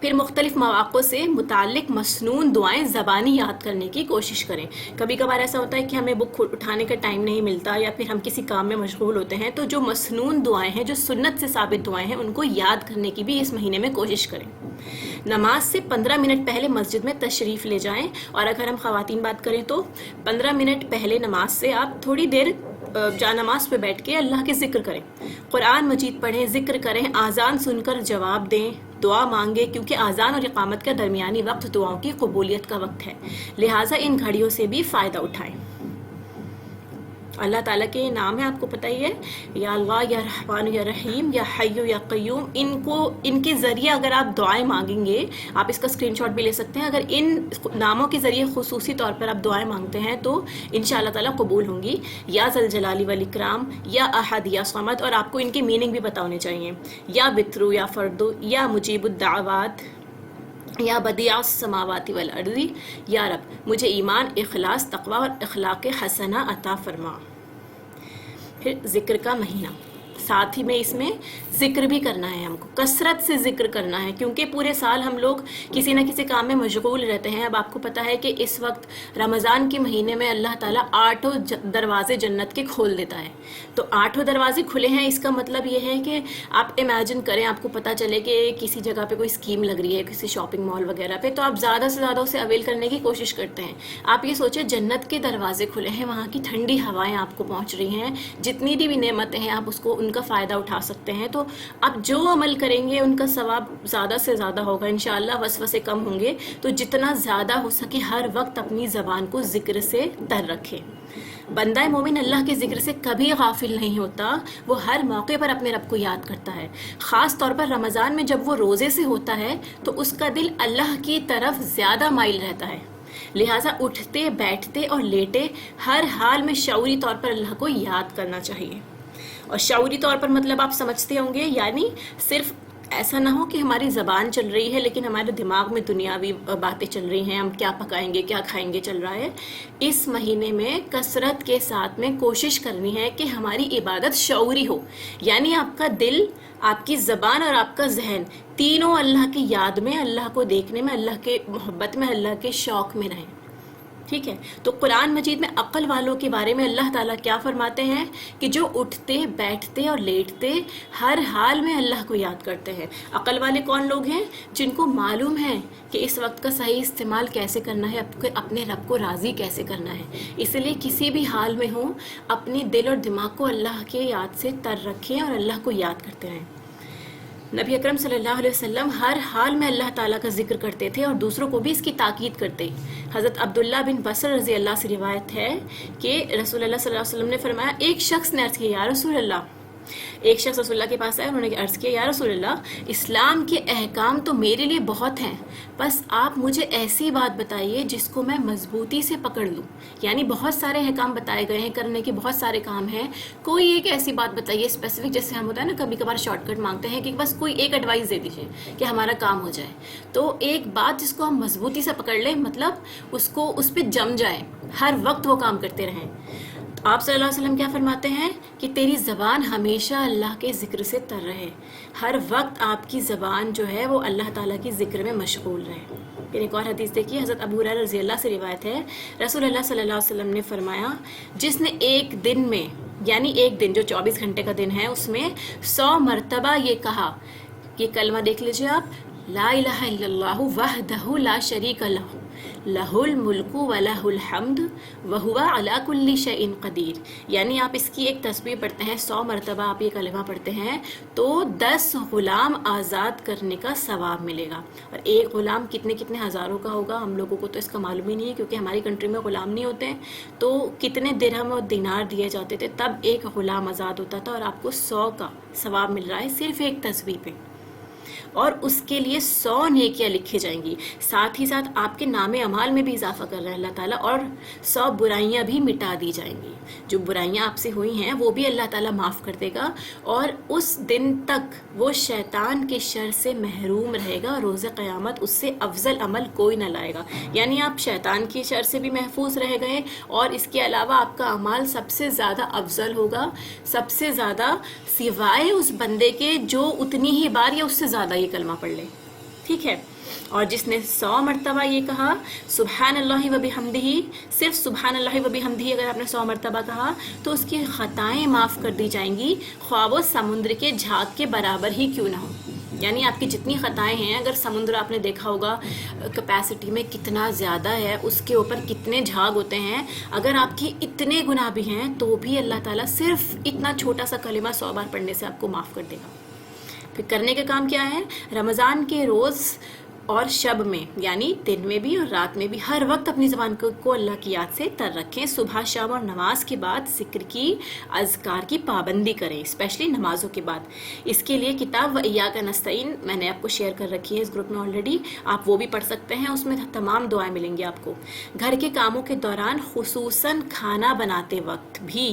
پھر مختلف مواقع سے متعلق مسنون دعائیں زبانی یاد کرنے کی کوشش کریں. کبھی کبھار ایسا ہوتا ہے کہ ہمیں بک اٹھانے کا ٹائم نہیں ملتا یا پھر ہم کسی کام میں مشغول ہوتے ہیں، تو جو مسنون دعائیں ہیں، جو سنت سے ثابت دعائیں ہیں، ان کو یاد کرنے کی بھی اس مہینے میں کوشش کریں. نماز سے 15 منٹ پہلے مسجد میں تشریف لے جائیں، اور اگر ہم خواتین بات کریں تو 15 منٹ پہلے نماز سے آپ تھوڑی دیر جا نماز پہ بیٹھ کے اللہ کے ذکر کریں، قرآن مجید پڑھیں، ذکر کریں، آذان سن کر جواب دیں، دعا مانگیں، کیونکہ آذان اور اقامت کا درمیانی وقت دعاؤں کی قبولیت کا وقت ہے، لہٰذا ان گھڑیوں سے بھی فائدہ اٹھائیں. اللہ تعالیٰ کے نام ہے، آپ کو پتہ ہی ہے، یا اللہ، یا رحمان، یا رحیم، یا حی، یا قیوم. ان کے ذریعے اگر آپ دعائیں مانگیں گے، آپ اس کا اسکرین شاٹ بھی لے سکتے ہیں، اگر ان ناموں کے ذریعے خصوصی طور پر آپ دعائیں مانگتے ہیں تو انشاءاللہ تعالیٰ قبول ہوں گی. یا ذل جلالی والاکرام، یا احد، یا صمد، اور آپ کو ان کے میننگ بھی پتہ ہونے چاہیے. یا وترو، یا فردو، یا مجیب الدعوات، یا بدیع السماوات والارض، یا رب مجھے ایمان، اخلاص، تقوی اور اخلاق حسنہ عطا فرما. پھر ذکر کا مہینہ، ساتھ ہی میں اس میں ذکر بھی کرنا ہے، ہم کو کثرت سے ذکر کرنا ہے، کیونکہ پورے سال ہم لوگ کسی نہ کسی کام میں مشغول رہتے ہیں. اب آپ کو پتہ ہے کہ اس وقت رمضان کے مہینے میں اللہ تعالیٰ 8 دروازے جنت کے کھول دیتا ہے. تو 8 دروازے کھلے ہیں، اس کا مطلب یہ ہے کہ آپ امیجن کریں، آپ کو پتہ چلے کہ کسی جگہ پہ کوئی اسکیم لگ رہی ہے، کسی شاپنگ مال وغیرہ پہ، تو آپ زیادہ سے زیادہ اسے اویل کرنے کی کوشش کرتے ہیں. آپ یہ سوچیں جنت کے دروازے کھلے ہیں، وہاں کی ٹھنڈی ہوائیں آپ کو پہنچ رہی ہیں، جتنی بھی نعمتیں ہیں آپ ان کا فائدہ اٹھا سکتے ہیں. تو آپ جو عمل کریں گے ان کا ثواب زیادہ سے زیادہ ہوگا انشاءاللہ، وسوسے کم ہوں گے. تو جتنا زیادہ ہو سکے ہر وقت اپنی زبان کو ذکر سے تر رکھیں. بندہ مومن اللہ کے ذکر سے کبھی غافل نہیں ہوتا، وہ ہر موقع پر اپنے رب کو یاد کرتا ہے. خاص طور پر رمضان میں جب وہ روزے سے ہوتا ہے تو اس کا دل اللہ کی طرف زیادہ مائل رہتا ہے، لہٰذا اٹھتے بیٹھتے اور لیٹے ہر حال میں شعوری طور پر اللہ کو یاد کرنا چاہیے. اور شعوری طور پر مطلب آپ سمجھتے ہوں گے، یعنی صرف ایسا نہ ہو کہ ہماری زبان چل رہی ہے لیکن ہمارے دماغ میں دنیاوی باتیں چل رہی ہیں، ہم کیا پکائیں گے، کیا کھائیں گے چل رہا ہے. اس مہینے میں کثرت کے ساتھ میں کوشش کرنی ہے کہ ہماری عبادت شعوری ہو، یعنی آپ کا دل، آپ کی زبان اور آپ کا ذہن تینوں اللہ کی یاد میں، اللہ کو دیکھنے میں، اللہ کے محبت میں، اللہ کے شوق میں رہیں. ٹھیک ہے. تو قرآن مجید میں عقل والوں کے بارے میں اللہ تعالیٰ کیا فرماتے ہیں کہ جو اٹھتے بیٹھتے اور لیٹتے ہر حال میں اللہ کو یاد کرتے ہیں. عقل والے کون لوگ ہیں؟ جن کو معلوم ہے کہ اس وقت کا صحیح استعمال کیسے کرنا ہے، اپنے رب کو راضی کیسے کرنا ہے. اس لیے کسی بھی حال میں ہوں اپنے دل اور دماغ کو اللہ کے یاد سے تر رکھیں اور اللہ کو یاد کرتے رہیں. نبی اکرم صلی اللہ علیہ وسلم ہر حال میں اللہ تعالیٰ کا ذکر کرتے تھے اور دوسروں کو بھی اس کی تاکید کرتے. حضرت عبداللہ بن بصر رضی اللہ سے روایت ہے کہ رسول اللہ صلی اللہ علیہ وسلم نے فرمایا، ایک شخص نے عرض کیا، یا رسول اللہ، ایک شخص رسول اللہ کے پاس آئے، انہوں نے عرض کیا، یا رسول اللہ، اسلام کے احکام تو میرے لیے بہت ہیں، بس آپ مجھے ایسی بات بتائیے جس کو میں مضبوطی سے پکڑ لوں. یعنی بہت سارے احکام بتائے گئے ہیں، کرنے کے بہت سارے کام ہیں، کوئی ایک ایسی بات بتائیے اسپیسیفک، جیسے ہم ہوتا ہے نا کبھی کبھار شارٹ کٹ مانگتے ہیں کہ بس کوئی ایک ایڈوائس دے دیجیے کہ ہمارا کام ہو جائے. تو ایک بات جس کو ہم مضبوطی سے پکڑ لیں، مطلب اس پہ جم جائیں، ہر وقت وہ کام کرتے رہیں. آپ صلی اللہ علیہ وسلم کیا فرماتے ہیں کہ تیری زبان ہمیشہ اللہ کے ذکر سے تر رہے، ہر وقت آپ کی زبان جو ہے وہ اللہ تعالیٰ کی ذکر میں مشغول رہے. پھر ایک اور حدیث دیکھیے، حضرت ابو ہریرہ رضی اللہ سے روایت ہے، رسول اللہ صلی اللہ علیہ وسلم نے فرمایا، جس نے ایک دن میں، یعنی ایک دن جو 24 گھنٹے کا دن ہے، اس میں 100 مرتبہ یہ کہا، یہ کلمہ دیکھ لیجیے آپ، لا الہ الا اللہ وحدہ لا شریک لہ لہ الملک ولہ الحمد وہو علی کل شیء قدیر. یعنی آپ اس کی ایک تسبیح پڑھتے ہیں، 100 مرتبہ آپ یہ کلمہ پڑھتے ہیں تو 10 غلام آزاد کرنے کا ثواب ملے گا. اور ایک غلام کتنے ہزاروں کا ہوگا، ہم لوگوں کو تو اس کا معلوم ہی نہیں ہے کیونکہ ہماری کنٹری میں غلام نہیں ہوتے ہیں. تو کتنے درہم اور دینار دیے جاتے تھے تب ایک غلام آزاد ہوتا تھا، اور آپ کو 100 کا ثواب مل رہا ہے صرف ایک تسبیح پہ، اور اس کے لیے 100 نیکیاں لکھی جائیں گی. ساتھ ہی ساتھ آپ کے نام اعمال میں بھی اضافہ کر رہا ہے اللہ تعالیٰ، اور 100 برائیاں بھی مٹا دی جائیں گی. جو برائیاں آپ سے ہوئی ہیں وہ بھی اللہ تعالیٰ معاف کر دے گا، اور اس دن تک وہ شیطان کے شر سے محروم رہے گا. روز قیامت اس سے افضل عمل کوئی نہ لائے گا. یعنی آپ شیطان کی شر سے بھی محفوظ رہ گئے، اور اس کے علاوہ آپ کا اعمال سب سے زیادہ افضل ہوگا، سب سے زیادہ، سوائے اس بندے کے جو اتنی ہی بار یا اس سے زیادہ یہ کلمہ پڑھ لے. ٹھیک ہے. اور جس نے 100 مرتبہ یہ کہا سبحان اللہ و بحمدہ، صرف سبحان اللہ و بحمدہ اگر آپ نے 100 مرتبہ کہا تو اس کی خطائیں معاف کر دی جائیں گی، خواہ وہ سمندر کے جھاگ کے برابر ہی کیوں نہ ہو. یعنی آپ کی جتنی خطائیں ہیں، اگر سمندر آپ نے دیکھا ہوگا کیپیسٹی میں کتنا زیادہ ہے، اس کے اوپر کتنے جھاگ ہوتے ہیں، اگر آپ کی اتنے گناہ بھی ہیں تو بھی اللہ تعالیٰ صرف اتنا چھوٹا سا کلمہ 100 بار پڑھنے سے آپ کو معاف کر دے گا. پھر کرنے کا کام کیا ہے؟ رمضان کے روز اور شب میں، یعنی دن میں بھی اور رات میں بھی، ہر وقت اپنی زبان کو اللہ کی یاد سے تر رکھیں. صبح شام اور نماز کے بعد ذکر کی، اذکار کی پابندی کریں، اسپیشلی نمازوں کے بعد. اس کے لیے کتاب و ایاک نستعین میں نے آپ کو شیئر کر رکھی ہے اس گروپ میں آلریڈی، آپ وہ بھی پڑھ سکتے ہیں. اس میں تمام دعائیں ملیں گی آپ کو. گھر کے کاموں کے دوران خصوصاً کھانا بناتے وقت بھی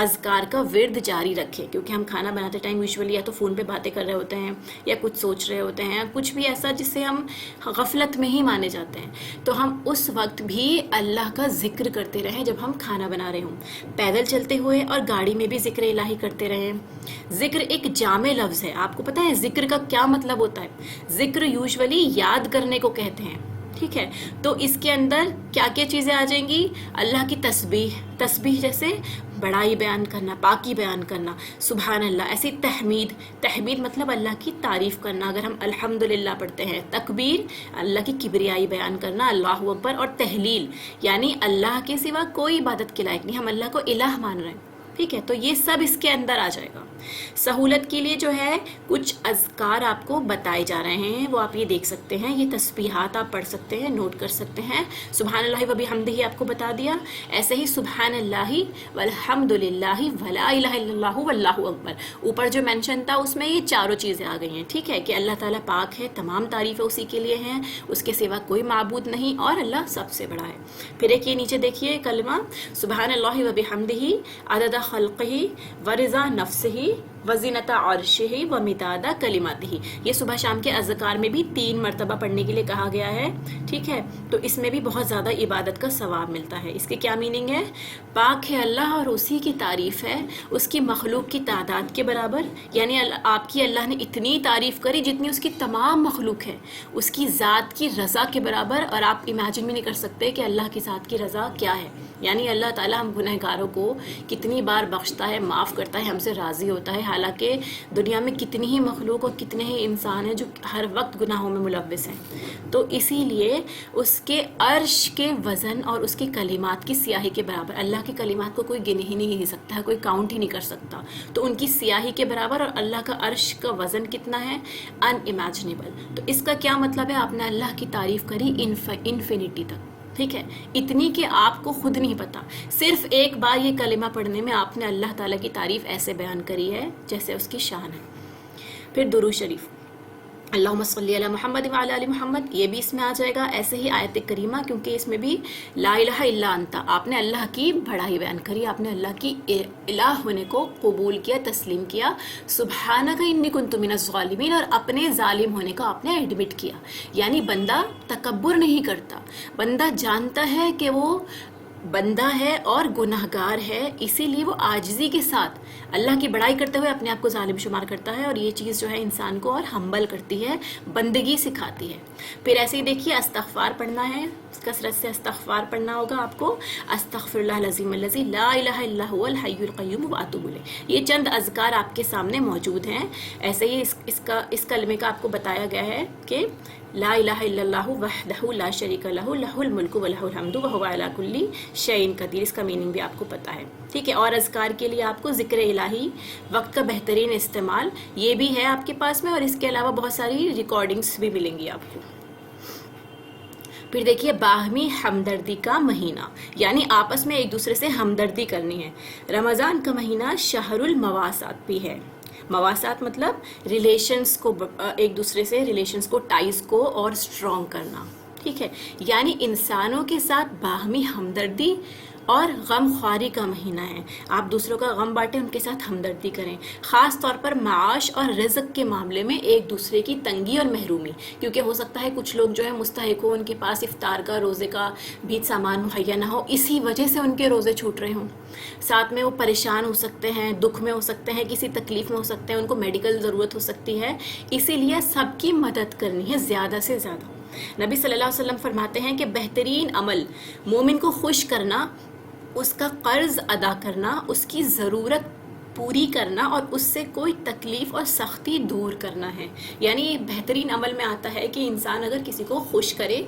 اذکار کا ورد جاری رکھیں، کیونکہ ہم کھانا بناتے ٹائم یوزولی یا تو فون پہ باتیں کر رہے ہوتے ہیں یا کچھ سوچ رہے ہوتے ہیں، کچھ بھی ایسا جس سے ہم غفلت میں ہی مانے جاتے ہیں. تو ہم اس وقت بھی اللہ کا ذکر کرتے رہیں جب ہم کھانا بنا رہے ہوں. پیدل چلتے ہوئے اور گاڑی میں بھی ذکر الہی کرتے رہیں. ذکر ایک جامع لفظ ہے. آپ کو پتہ ہے ذکر کا کیا مطلب ہوتا ہے؟ ذکر یوزولی یاد کرنے کو کہتے ہیں. ٹھیک ہے، تو اس کے اندر کیا کیا چیزیں آ جائیں گی؟ اللہ کی تسبیح، تسبیح جیسے بڑائی بیان کرنا، پاکی بیان کرنا، سبحان اللہ. ایسی تحمید، تحمید مطلب اللہ کی تعریف کرنا، اگر ہم الحمدللہ پڑھتے ہیں. تکبیر، اللہ کی کبریائی بیان کرنا، اللہ اکبر. اور تحلیل یعنی اللہ کے سوا کوئی عبادت کے لائق نہیں، ہم اللہ کو الہ مان رہے ہیں. ٹھیک ہے، تو یہ سب اس کے اندر آ جائے گا. سہولت کے لیے جو ہے کچھ اذکار آپ کو بتائے جا رہے ہیں، وہ آپ یہ دیکھ سکتے ہیں. یہ تسبیحات آپ پڑھ سکتے ہیں، نوٹ کر سکتے ہیں. سبحان اللہ و بحمدہ آپ کو بتا دیا. ایسے ہی سبحان اللہ والحمد للہ ولا الہ الا اللہ واللہ اکبر، اوپر جو مینشن تھا اس میں یہ چاروں چیزیں آ گئی ہیں. ٹھیک ہے، کہ اللہ تعالیٰ پاک ہے، تمام تعریفیں اسی کے لیے ہیں، اس کے سوا کوئی معبود نہیں، اور اللہ سب سے بڑا ہے. پھر ایک یہ نیچے دیکھیے کلمہ سبحان اللہ و بحمدہ عدد خلقہ ورضا نفسہ وزینت عرشہ ومداد کلماتہ. یہ صبح شام کے اذکار میں بھی 3 مرتبہ پڑھنے کے لیے کہا گیا ہے. ٹھیک ہے، تو اس میں بھی بہت زیادہ عبادت کا ثواب ملتا ہے. اس کے کیا میننگ ہے؟ پاک ہے اللہ اور اسی کی تعریف ہے اس کی مخلوق کی تعداد کے برابر. یعنی آپ کی اللہ نے اتنی تعریف کری جتنی اس کی تمام مخلوق ہے، اس کی ذات کی رضا کے برابر. اور آپ امیجن بھی نہیں کر سکتے کہ اللہ کی ذات کی رضا کیا ہے. یعنی اللہ تعالیٰ ہم گنہگاروں کو کتنی بار بخشتا ہے، معاف کرتا ہے، ہم سے راضی ہوتا ہے، حالانکہ دنیا میں کتنی ہی مخلوق اور کتنے ہی انسان ہیں جو ہر وقت گناہوں میں ملوث ہیں. تو اسی لیے اس کے عرش کے وزن اور اس کے کلمات کی سیاہی کے برابر. اللہ کے کلمات کو کوئی گن ہی نہیں سکتا ہے، کوئی کاؤنٹ ہی نہیں کر سکتا، تو ان کی سیاہی کے برابر. اور اللہ کا عرش کا وزن کتنا ہے؟ ان امیجنیبل. تو اس کا کیا مطلب ہے؟ آپ نے اللہ کی تعریف کری انفینٹی تک. ٹھیک ہے، اتنی کہ آپ کو خود نہیں پتا. صرف ایک بار یہ کلمہ پڑھنے میں آپ نے اللہ تعالیٰ کی تعریف ایسے بیان کری ہے جیسے اس کی شان ہے. پھر درود شریف، اللہم صلی علی محمد وعلی آل محمد، یہ بھی اس میں آ جائے گا. ایسے ہی آیت کریمہ، کیونکہ اس میں بھی لا الہ الا انت، آپ نے اللہ کی بڑائی بیان کری، آپ نے اللہ کی الہ ہونے کو قبول کیا، تسلیم کیا. سبحانک انی کنت من الظالمین، اور اپنے ظالم ہونے کو آپ نے ایڈمٹ کیا. یعنی بندہ تکبر نہیں کرتا، بندہ جانتا ہے کہ وہ بندہ ہے اور گناہگار ہے، اسی لیے وہ عاجزی کے ساتھ اللہ کی بڑائی کرتے ہوئے اپنے آپ کو ظالم شمار کرتا ہے. اور یہ چیز جو ہے انسان کو اور ہمبل کرتی ہے، بندگی سکھاتی ہے. پھر ایسے ہی دیکھیے استغفار پڑھنا ہے، کثرت سے استغفار پڑھنا ہوگا آپ کو. استغفر اللہ العظیم الذی لا الہ الا هو الحی القیوم واتوب الیہ. یہ چند اذکار آپ کے سامنے موجود ہیں. ایسے ہی اس کلمے کا آپ کو بتایا گیا ہے کہ لا الہ الا اللہ وحدہ لا شریک لہ لہ الملک ولہ الحمد وہو علی کل شیء قدیر. اس کا میننگ بھی آپ کو پتہ ہے. ٹھیک ہے، اور اذکار کے لیے آپ کو ذکر الہی، وقت کا بہترین استعمال، یہ بھی ہے آپ کے پاس میں. اور اس کے علاوہ بہت ساری ریکارڈنگس بھی ملیں گی آپ کو. پھر دیکھیے باہمی ہمدردی کا مہینہ، یعنی آپس میں ایک دوسرے سے ہمدردی کرنی ہے. رمضان کا مہینہ شہر المواسات بھی ہے. مواسات مطلب ریلیشنز کو، ایک دوسرے سے ریلیشنز کو، ٹائز کو اور اسٹرانگ کرنا. ٹھیک ہے، یعنی انسانوں کے ساتھ باہمی ہمدردی اور غم خواری کا مہینہ ہے. آپ دوسروں کا غم بانٹیں، ان کے ساتھ ہمدردی کریں، خاص طور پر معاش اور رزق کے معاملے میں ایک دوسرے کی تنگی اور محرومی، کیونکہ ہو سکتا ہے کچھ لوگ جو ہے مستحق ہو، ان کے پاس افطار کا روزے کا بھی سامان مہیا نہ ہو، اسی وجہ سے ان کے روزے چھوٹ رہے ہوں. ساتھ میں وہ پریشان ہو سکتے ہیں، دکھ میں ہو سکتے ہیں، کسی تکلیف میں ہو سکتے ہیں، ان کو میڈیکل ضرورت ہو سکتی ہے. اسی لیے سب کی مدد کرنی ہے زیادہ سے زیادہ. نبی صلی اللہ علیہ وسلم فرماتے ہیں کہ بہترین عمل مومن کو خوش کرنا، اس کا قرض ادا کرنا، اس کی ضرورت پوری کرنا اور اس سے کوئی تکلیف اور سختی دور کرنا ہے. یعنی بہترین عمل میں آتا ہے کہ انسان اگر کسی کو خوش کرے،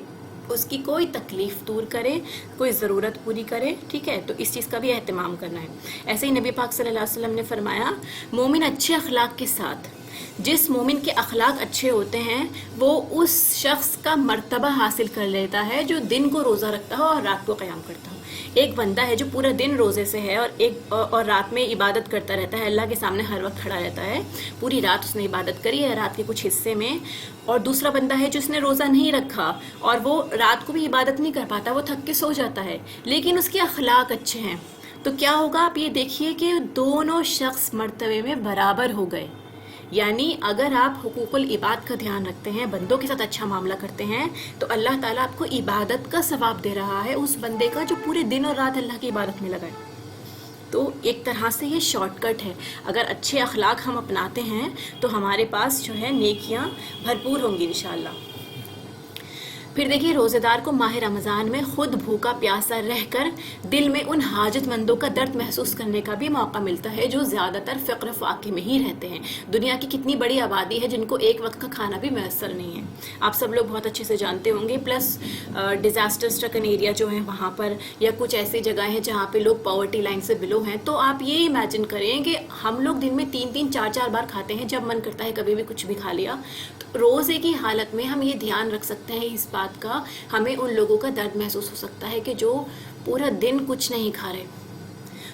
اس کی کوئی تکلیف دور کرے، کوئی ضرورت پوری کرے، ٹھیک ہے، تو اس چیز کا بھی اہتمام کرنا ہے. ایسے ہی نبی پاک صلی اللہ علیہ وسلم نے فرمایا مومن اچھے اخلاق کے ساتھ، جس مومن کے اخلاق اچھے ہوتے ہیں وہ اس شخص کا مرتبہ حاصل کر لیتا ہے جو دن کو روزہ رکھتا ہو اور رات کو قیام کرتا ہو. ایک بندہ ہے جو پورا دن روزے سے ہے اور رات میں عبادت کرتا رہتا ہے، اللہ کے سامنے ہر وقت کھڑا رہتا ہے، پوری رات اس نے عبادت کری ہے رات کے کچھ حصے میں. اور دوسرا بندہ ہے جس نے روزہ نہیں رکھا اور وہ رات کو بھی عبادت نہیں کر پاتا، وہ تھک کے سو جاتا ہے، لیکن اس کے اخلاق اچھے ہیں. تو کیا ہوگا؟ آپ یہ دیکھیے کہ دونوں شخص مرتبے میں برابر ہو گئے. یعنی اگر آپ حقوق العباد کا دھیان رکھتے ہیں، بندوں کے ساتھ اچھا معاملہ کرتے ہیں، تو اللہ تعالیٰ آپ کو عبادت کا ثواب دے رہا ہے اس بندے کا جو پورے دن اور رات اللہ کی عبادت میں لگائے. تو ایک طرح سے یہ شارٹ کٹ ہے. اگر اچھے اخلاق ہم اپناتے ہیں تو ہمارے پاس جو ہے نیکیاں بھرپور ہوں گی انشاءاللہ. پھر دیکھیے روزے دار کو ماہ رمضان میں خود بھوکا پیاسا رہ کر دل میں ان حاجت مندوں کا درد محسوس کرنے کا بھی موقع ملتا ہے جو زیادہ تر فقر فاقے میں ہی رہتے ہیں. دنیا کی کتنی بڑی آبادی ہے جن کو ایک وقت کا کھانا بھی میسر نہیں ہے، آپ سب لوگ بہت اچھے سے جانتے ہوں گے. پلس ڈیزاسٹر اسٹرکن ایریا جو ہیں وہاں پر، یا کچھ ایسی جگہیں ہیں جہاں پہ لوگ پاورٹی لائن سے بلو ہیں. تو آپ یہ امیجن کریں کہ ہم لوگ دن میں 3-4 بار کھاتے ہیں، جب من کرتا ہے کبھی بھی کچھ بھی کھا لیا. تو روزے کی حالت میں ہم یہ دھیان رکھ سکتے ہیں اس بات کا، ہمیں ان لوگوں کا درد محسوس ہو سکتا ہے کہ جو پورا دن کچھ نہیں کھا رہے.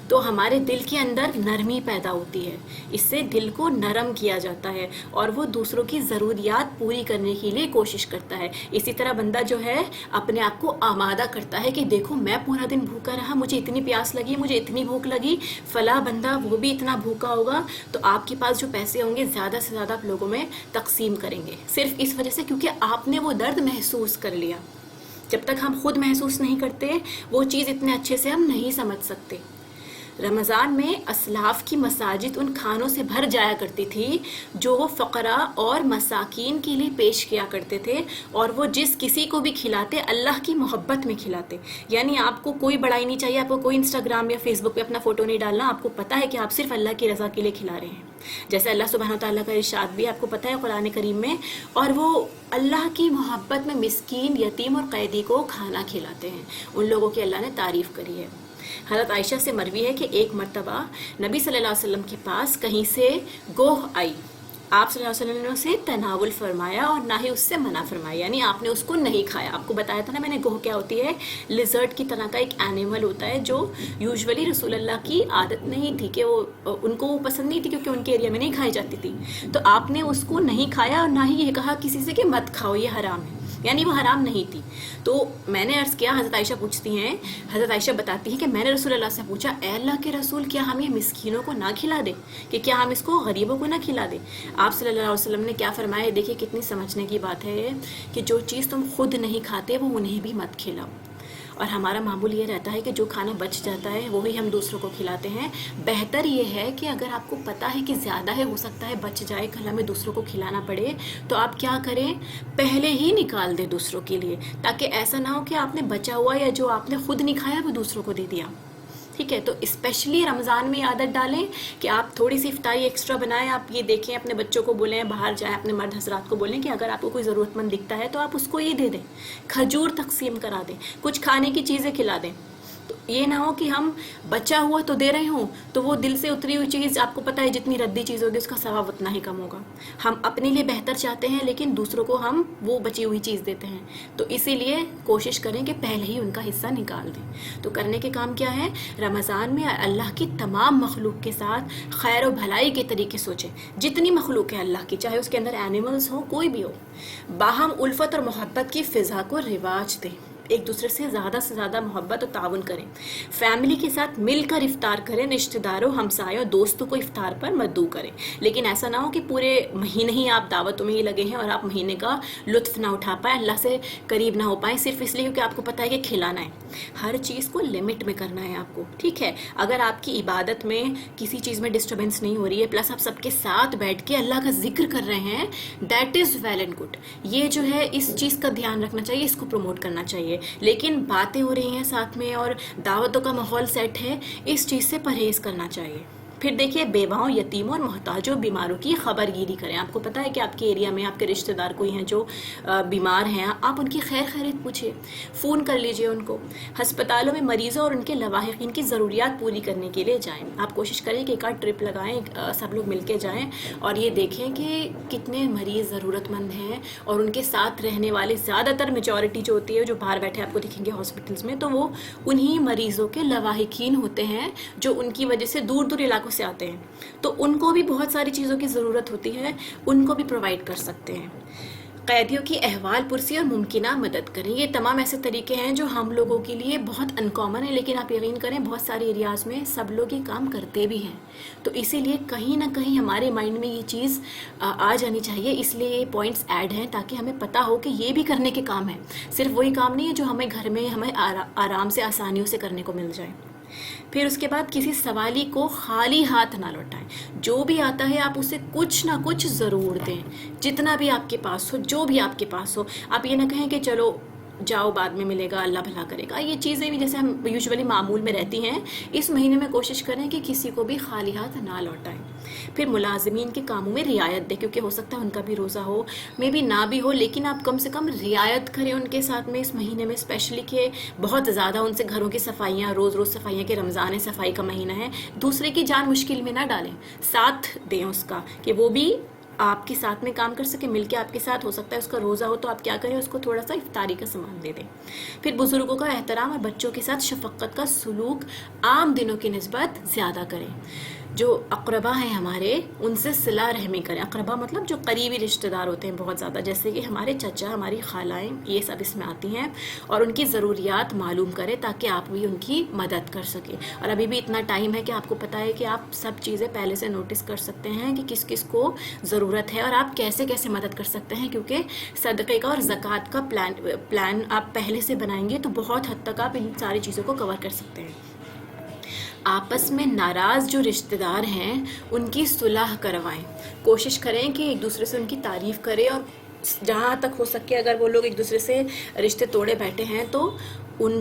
تو ہمارے دل کے اندر نرمی پیدا ہوتی ہے، اس سے دل کو نرم کیا جاتا ہے اور وہ دوسروں کی ضروریات پوری کرنے کے لیے کوشش کرتا ہے. اسی طرح بندہ جو ہے اپنے آپ کو آمادہ کرتا ہے کہ دیکھو میں پورا دن بھوکا رہا، مجھے اتنی پیاس لگی، مجھے اتنی بھوک لگی، فلاں بندہ وہ بھی اتنا بھوکا ہوگا، تو آپ کے پاس جو پیسے ہوں گے زیادہ سے زیادہ آپ لوگوں میں تقسیم کریں گے. صرف اس وجہ سے کیونکہ آپ نے وہ درد محسوس کر لیا. جب تک ہم خود محسوس نہیں کرتے وہ چیز اتنے اچھے سے ہم نہیں سمجھ سکتے. رمضان میں اسلاف کی مساجد ان کھانوں سے بھر جایا کرتی تھی جو وہ فقراء اور مساکین کے لیے پیش کیا کرتے تھے، اور وہ جس کسی کو بھی کھلاتے اللہ کی محبت میں کھلاتے. یعنی آپ کو کوئی بڑائی نہیں چاہیے، آپ کو کوئی انسٹاگرام یا فیس بک پہ اپنا فوٹو نہیں ڈالنا، آپ کو پتہ ہے کہ آپ صرف اللہ کی رضا کے لیے کھلا رہے ہیں. جیسے اللہ سبحانہ و تعالیٰ کا ارشاد بھی آپ کو پتہ ہے قرآن کریم میں، اور وہ اللہ کی محبت میں مسکین، یتیم اور قیدی کو کھانا کھلاتے ہیں. ان لوگوں کی اللہ نے تعریف کری ہے. حضرت عائشہ سے مروی ہے کہ ایک مرتبہ نبی صلی اللہ علیہ وسلم کے پاس کہیں سے گوہ آئی، آپ صلی اللہ علیہ وسلم نے اسے تناول فرمایا اور نہ ہی اس سے منع فرمایا، یعنی آپ نے اس کو نہیں کھایا. آپ کو بتایا تھا نا میں نے، گوہ کیا ہوتی ہے؟ لیزرڈ کی طرح کا ایک اینیمل ہوتا ہے جو یوزولی رسول اللہ کی عادت نہیں تھی کہ وہ ان کو پسند نہیں تھی کیونکہ ان کے ایریا میں نہیں کھائی جاتی تھی. تو آپ نے اس کو نہیں کھایا اور نہ ہی یہ کہا کسی سے کہ مت کھاؤ، یہ حرام ہے، یعنی وہ حرام نہیں تھی. تو میں نے عرض کیا، حضرت عائشہ پوچھتی ہیں، حضرت عائشہ بتاتی ہیں کہ میں نے رسول اللہ سے پوچھا اے اللہ کے رسول کیا ہم یہ مسکینوں کو نہ کھلا دیں، کہ کیا ہم اس کو غریبوں کو نہ کھلا دیں؟ آپ صلی اللہ علیہ وسلم نے کیا فرمایا؟ دیکھیے کتنی سمجھنے کی بات ہے کہ جو چیز تم خود نہیں کھاتے وہ انہیں بھی مت کھلاؤ. اور ہمارا معمول یہ رہتا ہے کہ جو کھانا بچ جاتا ہے وہی ہم دوسروں کو کھلاتے ہیں. بہتر یہ ہے کہ اگر آپ کو پتہ ہے کہ زیادہ ہے، ہو سکتا ہے بچ جائے، کل ہمیں دوسروں کو کھلانا پڑے، تو آپ کیا کریں، پہلے ہی نکال دیں دوسروں کے لیے، تاکہ ایسا نہ ہو کہ آپ نے بچا ہوا یا جو آپ نے خود نہیں کھایا وہ دوسروں کو دے دیا. ٹھیک ہے، تو اسپیشلی رمضان میں عادت ڈالیں کہ آپ تھوڑی سی افطاری ایکسٹرا بنائیں. آپ یہ دیکھیں، اپنے بچوں کو بولیں، باہر جائیں، اپنے مرد حضرات کو بولیں کہ اگر آپ کو کوئی ضرورت مند دکھتا ہے تو آپ اس کو یہ دے دیں، کھجور تقسیم کرا دیں، کچھ کھانے کی چیزیں کھلا دیں. تو یہ نہ ہو کہ ہم بچا ہوا تو دے رہے ہوں تو وہ دل سے اتری ہوئی چیز، آپ کو پتہ ہے جتنی ردی چیز ہوگی اس کا ثواب اتنا ہی کم ہوگا. ہم اپنے لیے بہتر چاہتے ہیں لیکن دوسروں کو ہم وہ بچی ہوئی چیز دیتے ہیں. تو اسی لیے کوشش کریں کہ پہلے ہی ان کا حصہ نکال دیں. تو کرنے کے کام کیا ہے؟ رمضان میں اللہ کی تمام مخلوق کے ساتھ خیر و بھلائی کے طریقے سوچیں. جتنی مخلوق ہے اللہ کی، چاہے اس کے اندر اینیملز ہوں، کوئی بھی ہو، باہم الفت اور محبت کی فضا کو رواج دیں. ایک دوسرے سے زیادہ محبت اور تعاون کریں. فیملی کے ساتھ مل کر افطار کریں. رشتہ داروں، ہمسایوں، دوستوں کو افطار پر مدعو کریں. لیکن ایسا نہ ہو کہ پورے مہینے ہی آپ دعوتوں میں ہی لگے ہیں اور آپ مہینے کا لطف نہ اٹھا پائیں، اللہ سے قریب نہ ہو پائیں صرف اس لیے کیونکہ آپ کو پتہ ہے کہ کھلانا ہے. ہر چیز کو لمٹ میں کرنا ہے آپ کو، ٹھیک ہے. اگر آپ کی عبادت میں کسی چیز میں ڈسٹربنس نہیں ہو رہی ہے، پلس آپ سب کے ساتھ بیٹھ کے اللہ کا ذکر کر رہے ہیں، that is well and good. یہ جو ہے اس چیز کا دھیان رکھنا چاہیے، اس کو پروموٹ کرنا چاہیے. لیکن باتیں ہو رہی ہیں ساتھ میں اور دعوتوں کا ماحول سیٹ ہے، اس چیز سے پرہیز کرنا چاہیے. پھر دیکھیے بیواؤں، یتیموں اور محتاجوں بیماروں کی خبر گیری کریں. آپ کو پتہ ہے کہ آپ کے ایریا میں آپ کے رشتہ دار کوئی ہیں جو بیمار ہیں، آپ ان کی خیر خیریت پوچھیں، فون کر لیجئے ان کو. ہسپتالوں میں مریضوں اور ان کے لواحقین کی ضروریات پوری کرنے کے لیے جائیں. آپ کوشش کریں کہ ایک آدھ ٹرپ لگائیں، سب لوگ مل کے جائیں اور یہ دیکھیں کہ کتنے مریض ضرورت مند ہیں. اور ان کے ساتھ رہنے والے زیادہ تر میجورٹی جو ہوتی ہے، جو باہر بیٹھے آپ کو دکھیں گے ہاسپٹلس میں، تو وہ انہی مریضوں کے لواحقین ہوتے ہیں جو ان کی وجہ سے دور دور علاقوں سے آتے ہیں. تو ان کو بھی بہت ساری چیزوں کی ضرورت ہوتی ہے، ان کو بھی پرووائڈ کر سکتے ہیں. قیدیوں کی احوال پرسی اور ممکنہ مدد کریں. یہ تمام ایسے طریقے ہیں جو ہم لوگوں کے لیے بہت انکامن ہیں، لیکن آپ یقین کریں بہت سارے ایریاز میں سب لوگ یہ کام کرتے بھی ہیں. تو اسی لیے کہیں نہ کہیں ہمارے مائنڈ میں یہ چیز آ جانی چاہیے. اس لیے یہ پوائنٹس ایڈ ہیں تاکہ ہمیں پتہ ہو کہ یہ بھی کرنے کے کام ہیں. صرف وہی کام نہیں ہے جو ہمیں گھر میں ہمیں آرام سے آسانیوں سے کرنے کو مل جائے. پھر اس کے بعد کسی سوالی کو خالی ہاتھ نہ لوٹائیں. جو بھی آتا ہے آپ اسے کچھ نہ کچھ ضرور دیں، جتنا بھی آپ کے پاس ہو، جو بھی آپ کے پاس ہو. آپ یہ نہ کہیں کہ چلو جاؤ بعد میں ملے گا، اللہ بھلا کرے گا. یہ چیزیں بھی جیسے ہم یوزولی معمول میں رہتی ہیں، اس مہینے میں کوشش کریں کہ کسی کو بھی خالی ہاتھ نہ لوٹائیں. پھر ملازمین کے کاموں میں رعایت دیں، کیونکہ ہو سکتا ہے ان کا بھی روزہ ہو، میں بھی نہ بھی ہو، لیکن آپ کم سے کم رعایت کریں ان کے ساتھ میں اس مہینے میں اسپیشلی کہ بہت زیادہ ان سے گھروں کی صفائیاں، روز صفائیاں، کہ رمضان ہے، صفائی کا مہینہ ہے. دوسرے کی جان مشکل میں نہ ڈالیں، ساتھ دیں اس کا کہ وہ بھی آپ کے ساتھ میں کام کر سکے، مل کے آپ کے ساتھ. ہو سکتا ہے اس کا روزہ ہو تو آپ کیا کریں، اس کو تھوڑا سا افطاری کا سامان دے دیں. پھر بزرگوں کا احترام اور بچوں کے ساتھ شفقت کا سلوک عام دنوں کی نسبت زیادہ کریں. جو اقربا ہیں ہمارے، ان سے صلہ رحمی کریں. اقربا مطلب جو قریبی رشتہ دار ہوتے ہیں بہت زیادہ، جیسے کہ ہمارے چچا، ہماری خالائیں، یہ سب اس میں آتی ہیں. اور ان کی ضروریات معلوم کریں تاکہ آپ بھی ان کی مدد کر سکیں. اور ابھی بھی اتنا ٹائم ہے کہ آپ کو پتہ ہے کہ آپ سب چیزیں پہلے سے نوٹس کر سکتے ہیں کہ کس کس کو ضرورت ہے اور آپ کیسے کیسے مدد کر سکتے ہیں. کیونکہ صدقے کا اور زکوٰۃ کا پلان آپ پہلے سے بنائیں گے تو بہت حد تک آپ ان ساری چیزوں کو کور کر سکتے ہیں. آپس میں ناراض جو رشتہ دار ہیں ان کی صلح کروائیں. کوشش کریں کہ ایک دوسرے سے ان کی تعریف کریں، اور جہاں تک ہو سکے اگر وہ لوگ ایک دوسرے سے رشتے توڑے بیٹھے ہیں تو ان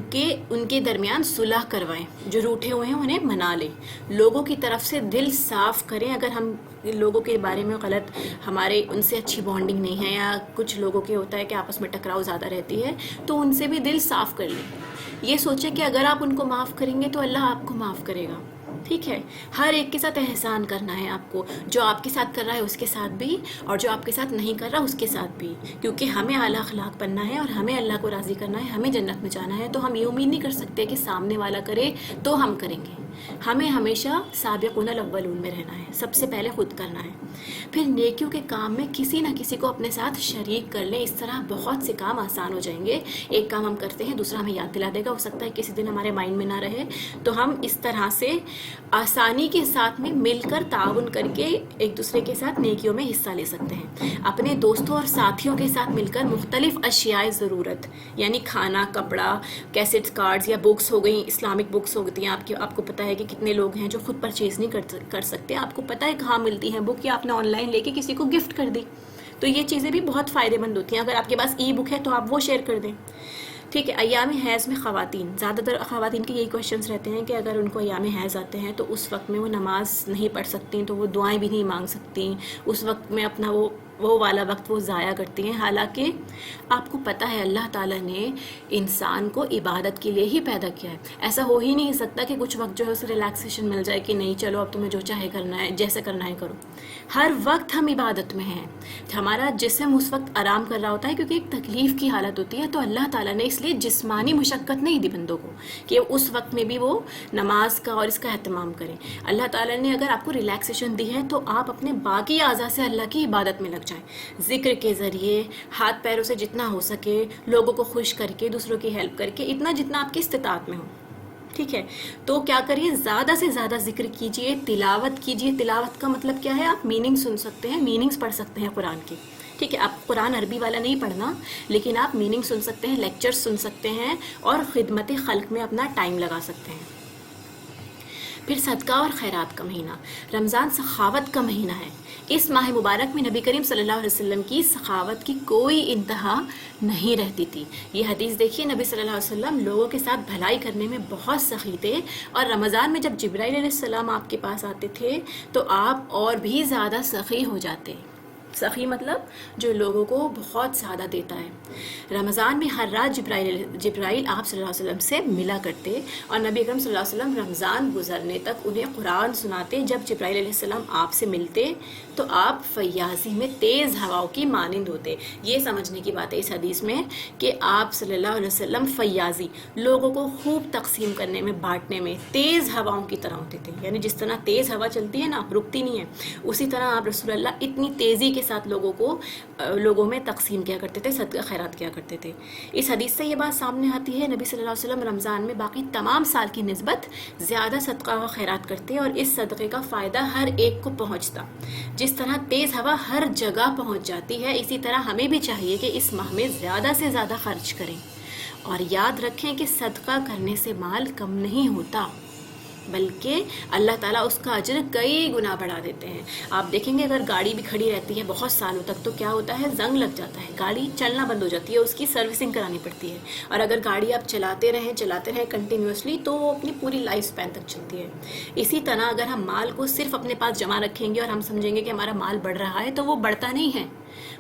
کے درمیان صلح کروائیں. جو روٹھے ہوئے ہیں انہیں منا لیں. لوگوں کی طرف سے دل صاف کریں. اگر ہم لوگوں کے بارے میں غلط، ہمارے ان سے اچھی بانڈنگ نہیں ہے، یا کچھ لوگوں کے ہوتا ہے کہ آپس میں ٹکراؤ زیادہ رہتی ہے، تو ان سے بھی دل صاف کر لیں. یہ سوچیں کہ اگر آپ ان کو معاف کریں گے تو اللہ آپ کو معاف کرے گا. ٹھیک ہے، ہر ایک کے ساتھ احسان کرنا ہے آپ کو. جو آپ کے ساتھ کر رہا ہے اس کے ساتھ بھی، اور جو آپ کے ساتھ نہیں کر رہا اس کے ساتھ بھی. کیونکہ ہمیں اعلیٰ اخلاق بننا ہے اور ہمیں اللہ کو راضی کرنا ہے، ہمیں جنت میں جانا ہے. تو ہم یہ امید نہیں کر سکتے کہ سامنے والا کرے تو ہم کریں گے. ہمیں ہمیشہ سابقون الاولون میں رہنا ہے، سب سے پہلے خود کرنا ہے. پھر نیکیوں کے کام میں کسی نہ کسی کو اپنے ساتھ شریک کر لیں. اس طرح بہت سے کام آسان ہو جائیں گے. ایک کام ہم کرتے ہیں، دوسرا ہمیں یاد دلا دے گا. ہو سکتا ہے کسی دن ہمارے مائنڈ میں نہ رہے، تو ہم اس طرح سے آسانی کے ساتھ میں مل کر تعاون کر کے ایک دوسرے کے ساتھ نیکیوں میں حصہ لے سکتے ہیں. اپنے دوستوں اور ساتھیوں کے ساتھ مل کر مختلف اشیاء ضرورت، یعنی کھانا، کپڑا، کیسٹس، کارڈز یا بکس ہو گئیں، اسلامک بکس ہوتی ہیں. آپ کو پتہ ہے کہ کتنے لوگ ہیں جو خود پرچیز نہیں کر سکتے. آپ کو پتہ ہے کہاں ملتی ہیں بک، یا آپ نے آن لائن لے کے کسی کو گفٹ کر دی. تو یہ چیزیں بھی بہت فائدے مند ہوتی ہیں. اگر آپ کے پاس ای بک ہے تو آپ وہ شیئر کر دیں. ٹھیک ہے. ایام حیض میں خواتین، زیادہ تر خواتین کے یہی کوشچنس رہتے ہیں کہ اگر ان کو ایام حیض آتے ہیں تو اس وقت میں وہ نماز نہیں پڑھ سکتی، تو وہ دعائیں بھی نہیں مانگ سکتی. اس وقت میں اپنا وہ والا وقت وہ ضائع کرتی ہیں. حالانکہ آپ کو پتہ ہے اللہ تعالیٰ نے انسان کو عبادت کے لیے ہی پیدا کیا ہے. ایسا ہو ہی نہیں سکتا کہ کچھ وقت جو ہے اسے ریلیکسیشن مل جائے کہ نہیں چلو اب تمہیں جو چاہے کرنا ہے، جیسے کرنا ہے کرو. ہر وقت ہم عبادت میں ہیں. ہمارا جسم اس وقت آرام کر رہا ہوتا ہے کیونکہ ایک تکلیف کی حالت ہوتی ہے. تو اللہ تعالیٰ نے اس لیے جسمانی مشقت نہیں دی بندوں کو کہ اس وقت میں بھی وہ نماز کا اور اس کا اہتمام کریں. اللہ تعالیٰ نے اگر آپ کو ریلیکسیشن دی ہے تو آپ اپنے باقی اعضاء سے اللہ کی عبادت میں لگ پہنچائیں، ذکر کے ذریعے، ہاتھ پیروں سے جتنا ہو سکے، لوگوں کو خوش کر کے، دوسروں کی ہیلپ کر کے، اتنا جتنا آپ کی استطاعت میں ہو. ٹھیک ہے، تو کیا کریے، زیادہ سے زیادہ ذکر کیجئے، تلاوت کیجئے. تلاوت کا مطلب کیا ہے، آپ میننگ سن سکتے ہیں، میننگز پڑھ سکتے ہیں قرآن کی. ٹھیک ہے، آپ قرآن عربی والا نہیں پڑھنا، لیکن آپ میننگ سن سکتے ہیں، لیکچرز سن سکتے ہیں، اور خدمت خلق میں اپنا ٹائم لگا سکتے ہیں. پھر صدقہ اور خیرات کا مہینہ. رمضان سخاوت کا مہینہ ہے. اس ماہ مبارک میں نبی کریم صلی اللہ علیہ وسلم کی سخاوت کی کوئی انتہا نہیں رہتی تھی. یہ حدیث دیکھیے، نبی صلی اللہ علیہ وسلم لوگوں کے ساتھ بھلائی کرنے میں بہت سخی تھے، اور رمضان میں جب جبرائیل علیہ السلام آپ کے پاس آتے تھے تو آپ اور بھی زیادہ سخی ہو جاتے. سخی مطلب جو لوگوں کو بہت زیادہ دیتا ہے. رمضان میں ہر رات جبرائیل آپ صلی اللہ علیہ وسلم سے ملا کرتے، اور نبی اکرم صلی اللہ علیہ وسلم رمضان گزرنے تک انہیں قرآن سناتے. جب جبرائیل علیہ السلام آپ سے ملتے تو آپ فیاضی میں تیز ہواؤں کی مانند ہوتے. یہ سمجھنے کی بات ہے اس حدیث میں کہ آپ صلی اللہ علیہ وسلم فیاضی، لوگوں کو خوب تقسیم کرنے میں، بانٹنے میں تیز ہواؤں کی طرح ہوتے تھے. یعنی جس طرح تیز ہوا چلتی ہے نا، رکتی نہیں ہے، اسی طرح آپ رسول اللہ اتنی تیزی کے ساتھ لوگوں میں تقسیم کیا کرتے تھے، صدقہ خیرات کیا کرتے تھے. اس حدیث سے یہ بات سامنے آتی ہے، نبی صلی اللہ علیہ وسلم رمضان میں باقی تمام سال کی نسبت زیادہ صدقہ و خیرات کرتے، اور اس صدقے کا فائدہ ہر ایک کو پہنچتا. جس طرح تیز ہوا ہر جگہ پہنچ جاتی ہے، اسی طرح ہمیں بھی چاہیے کہ اس ماہ میں زیادہ سے زیادہ خرچ کریں. اور یاد رکھیں کہ صدقہ کرنے سے مال کم نہیں ہوتا، بلکہ اللہ تعالیٰ اس کا اجر کئی گنا بڑھا دیتے ہیں. آپ دیکھیں گے اگر گاڑی بھی کھڑی رہتی ہے بہت سالوں تک تو کیا ہوتا ہے، زنگ لگ جاتا ہے، گاڑی چلنا بند ہو جاتی ہے، اس کی سروسنگ کرانی پڑتی ہے. اور اگر گاڑی آپ چلاتے رہیں کنٹینیوسلی تو وہ اپنی پوری لائف سپین تک چلتی ہے. اسی طرح اگر ہم مال کو صرف اپنے پاس جمع رکھیں گے اور ہم سمجھیں گے کہ ہمارا مال بڑھ رہا ہے، تو وہ بڑھتا نہیں ہے.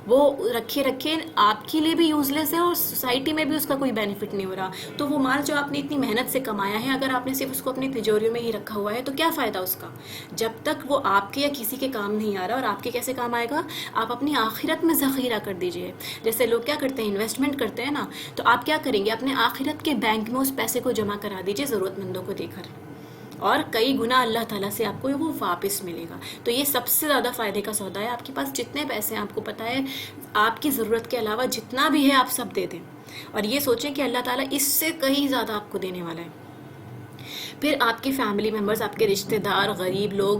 وہ رکھے آپ کے لیے بھی یوز لیس ہے، اور سوسائٹی میں بھی اس کا کوئی بینیفٹ نہیں ہو رہا. تو وہ مال جو آپ نے اتنی محنت سے کمایا ہے، اگر آپ نے صرف اس کو اپنی تجوریوں میں ہی رکھا ہوا ہے تو کیا فائدہ اس کا، جب تک وہ آپ کے یا کسی کے کام نہیں آ رہا. اور آپ کے کیسے کام آئے گا، آپ اپنی آخرت میں ذخیرہ کر دیجئے. جیسے لوگ کیا کرتے ہیں، انویسٹمنٹ کرتے ہیں نا، تو آپ کیا کریں گے، اپنے آخرت کے بینک میں اس پیسے کو جمع کرا دیجئے ضرورت مندوں کو دے کر، اور کئی گنا اللہ تعالیٰ سے آپ کو وہ واپس ملے گا. تو یہ سب سے زیادہ فائدے کا سودا ہے. آپ کے پاس جتنے پیسے ہیں، آپ کو پتہ ہے آپ کی ضرورت کے علاوہ جتنا بھی ہے آپ سب دے دیں، اور یہ سوچیں کہ اللہ تعالیٰ اس سے کہیں زیادہ آپ کو دینے والا ہے. پھر آپ کے فیملی ممبرز، آپ کے رشتہ دار، غریب لوگ،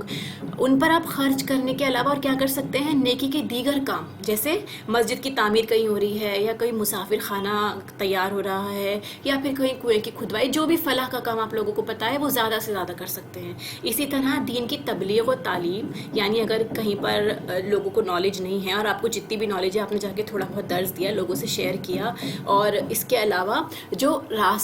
ان پر آپ خرچ کرنے کے علاوہ اور کیا کر سکتے ہیں، نیکی کے دیگر کام، جیسے مسجد کی تعمیر کہیں ہو رہی ہے، یا کوئی مسافر خانہ تیار ہو رہا ہے، یا پھر کہیں کنویں کی کھدوائی، جو بھی فلاح کا کام آپ لوگوں کو پتہ ہے وہ زیادہ سے زیادہ کر سکتے ہیں. اسی طرح دین کی تبلیغ و تعلیم، یعنی اگر کہیں پر لوگوں کو نالج نہیں ہے اور آپ کو جتنی بھی نالج ہے آپ نے جا کے تھوڑا بہت درس دیا، لوگوں سے شیئر کیا. اور اس کے علاوہ جو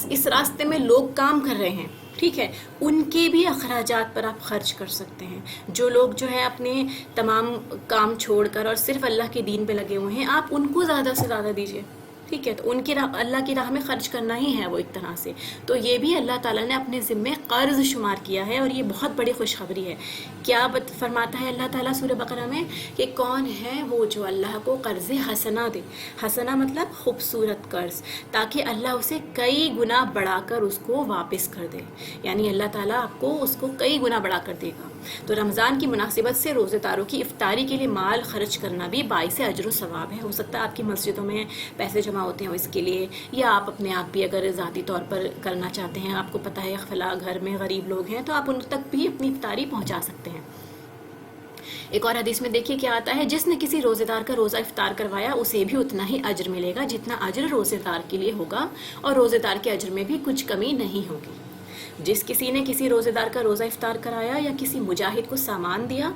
اس راستے میں لوگ کام کر رہے ہیں، ٹھیک ہے، ان کے بھی اخراجات پر آپ خرچ کر سکتے ہیں. جو لوگ جو ہے اپنے تمام کام چھوڑ کر اور صرف اللہ کے دین پہ لگے ہوئے ہیں، آپ ان کو زیادہ سے زیادہ دیجیے. ٹھیک ہے، تو ان کی اللہ کی راہ میں خرچ کرنا ہی ہے وہ ایک طرح سے. تو یہ بھی اللہ تعالیٰ نے اپنے ذمے قرض شمار کیا ہے، اور یہ بہت بڑی خوشخبری ہے. کیا فرماتا ہے اللہ تعالیٰ سورہ بقرہ میں کہ کون ہے وہ جو اللہ کو قرض حسنہ دے. حسنہ مطلب خوبصورت قرض، تاکہ اللہ اسے کئی گنا بڑھا کر اس کو واپس کر دے. یعنی اللہ تعالیٰ آپ کو اس کو کئی گنا بڑھا کر دے گا. تو رمضان کی مناسبت سے روزے داروں کی افطاری کے لیے مال خرچ کرنا بھی باعث اجر و ثواب ہے. ہو سکتا ہے آپ کی مسجدوں میں پیسے جمع ہوتے ہیں اس کے لیے، یا آپ اپنے آپ بھی اگر ذاتی طور پر کرنا چاہتے ہیں، آپ کو پتہ ہے فلاں گھر میں غریب لوگ ہیں، تو آپ ان تک بھی اپنی افطاری پہنچا سکتے ہیں. ایک اور حدیث میں دیکھیے کیا آتا ہے، جس نے کسی روزے دار کا روزہ افطار کروایا اسے بھی اتنا ہی اجر ملے گا جتنا اجر روزے دار کے لیے ہوگا، اور روزے دار کے اجر میں بھی کچھ کمی نہیں ہوگی. جس کسی نے کسی روزے دار کا روزہ افطار کرایا، یا کسی مجاہد کو سامان دیا،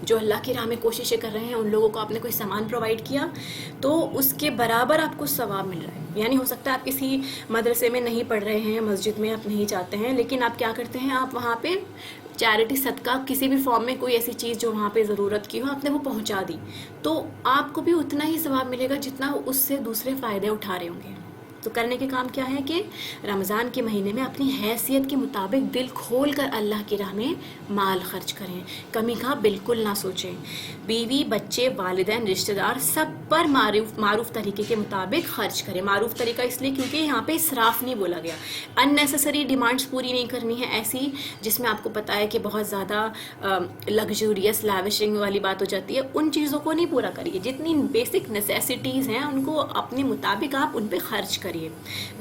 جو اللہ کی راہ میں کوششیں کر رہے ہیں، ان لوگوں کو آپ نے کوئی سامان پرووائڈ کیا، تو اس کے برابر آپ کو ثواب مل رہا ہے. یعنی ہو سکتا ہے آپ کسی مدرسے میں نہیں پڑھ رہے ہیں، مسجد میں آپ نہیں جاتے ہیں، لیکن آپ کیا کرتے ہیں، آپ وہاں پہ چیریٹی صدقہ کسی بھی فارم میں کوئی ایسی چیز جو وہاں پہ ضرورت کی ہو آپ نے وہ پہنچا دی، تو آپ کو بھی اتنا ہی ثواب ملے گا جتنا اس سے دوسرے فائدے اٹھا رہے ہوں گے. تو کرنے کے کام کیا ہے کہ رمضان کے مہینے میں اپنی حیثیت کے مطابق دل کھول کر اللہ کی راہ میں مال خرچ کریں، کمی کا بالکل نہ سوچیں. بیوی، بچے، والدین، رشتہ دار سب پر معروف طریقے کے مطابق خرچ کریں. معروف طریقہ اس لیے کیونکہ یہاں پہ اسراف نہیں بولا گیا. اننیسیسری ڈیمانڈس پوری نہیں کرنی ہے ایسی جس میں آپ کو پتہ ہے کہ بہت زیادہ لگژریس لیوشنگ والی بات ہو جاتی ہے، ان چیزوں کو نہیں پورا کریے. جتنی بیسک نیسیسٹیز ہیں ان کو اپنے مطابق آپ ان پہ خرچ کریے.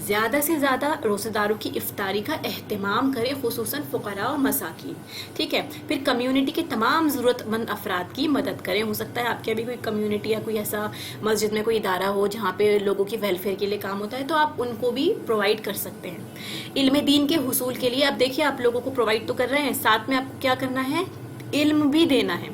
زیادہ سے زیادہ روزہ داروں کی افطاری کا اہتمام کریں، خصوصاً فقراء اور مساکین. ٹھیک ہے. پھر کمیونٹی کے تمام ضرورت مند افراد کی مدد کریں. ہو سکتا ہے آپ کے ابھی کوئی کمیونٹی یا کوئی ایسا مسجد میں کوئی ادارہ ہو جہاں پہ لوگوں کی ویلفیئر کے لیے کام ہوتا ہے، تو آپ ان کو بھی پرووائڈ کر سکتے ہیں. علم دین کے حصول کے لیے اب دیکھیے آپ لوگوں کو پرووائڈ تو کر رہے ہیں، ساتھ میں آپ کو کیا کرنا ہے، علم بھی دینا ہے.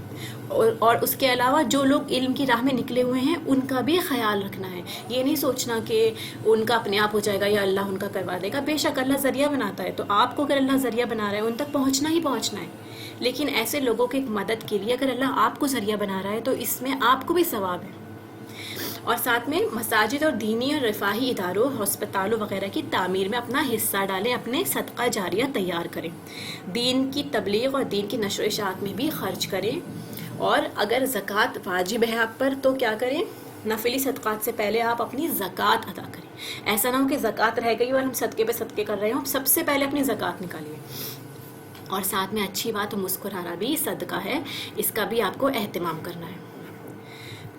اور اس کے علاوہ جو لوگ علم کی راہ میں نکلے ہوئے ہیں ان کا بھی خیال رکھنا ہے. یہ نہیں سوچنا کہ ان کا اپنے آپ ہو جائے گا یا اللہ ان کا کروا دے گا. بے شک اللہ ذریعہ بناتا ہے، تو آپ کو اگر اللہ ذریعہ بنا رہا ہے ان تک پہنچنا ہی پہنچنا ہے. لیکن ایسے لوگوں کی مدد کے لیے اگر اللہ آپ کو ذریعہ بنا رہا ہے تو اس میں آپ کو بھی ثواب ہے. اور ساتھ میں مساجد اور دینی اور رفاہی اداروں، ہسپتالوں وغیرہ کی تعمیر میں اپنا حصہ ڈالیں، اپنے صدقہ جاریہ تیار کریں. دین کی تبلیغ اور دین کی نشر و اشاعت میں بھی خرچ کریں. اور اگر زکوٰۃ واجب ہے آپ پر تو کیا کریں، نفلی صدقات سے پہلے آپ اپنی زکوٰۃ ادا کریں. ایسا نہ ہو کہ زکوٰۃ رہ گئی اور ہم صدقے پہ صدقے کر رہے ہوں. سب سے پہلے اپنی زکوٰۃ نکالیے. اور ساتھ میں اچھی بات مسکرانا بھی صدقہ ہے، اس کا بھی آپ کو اہتمام کرنا ہے.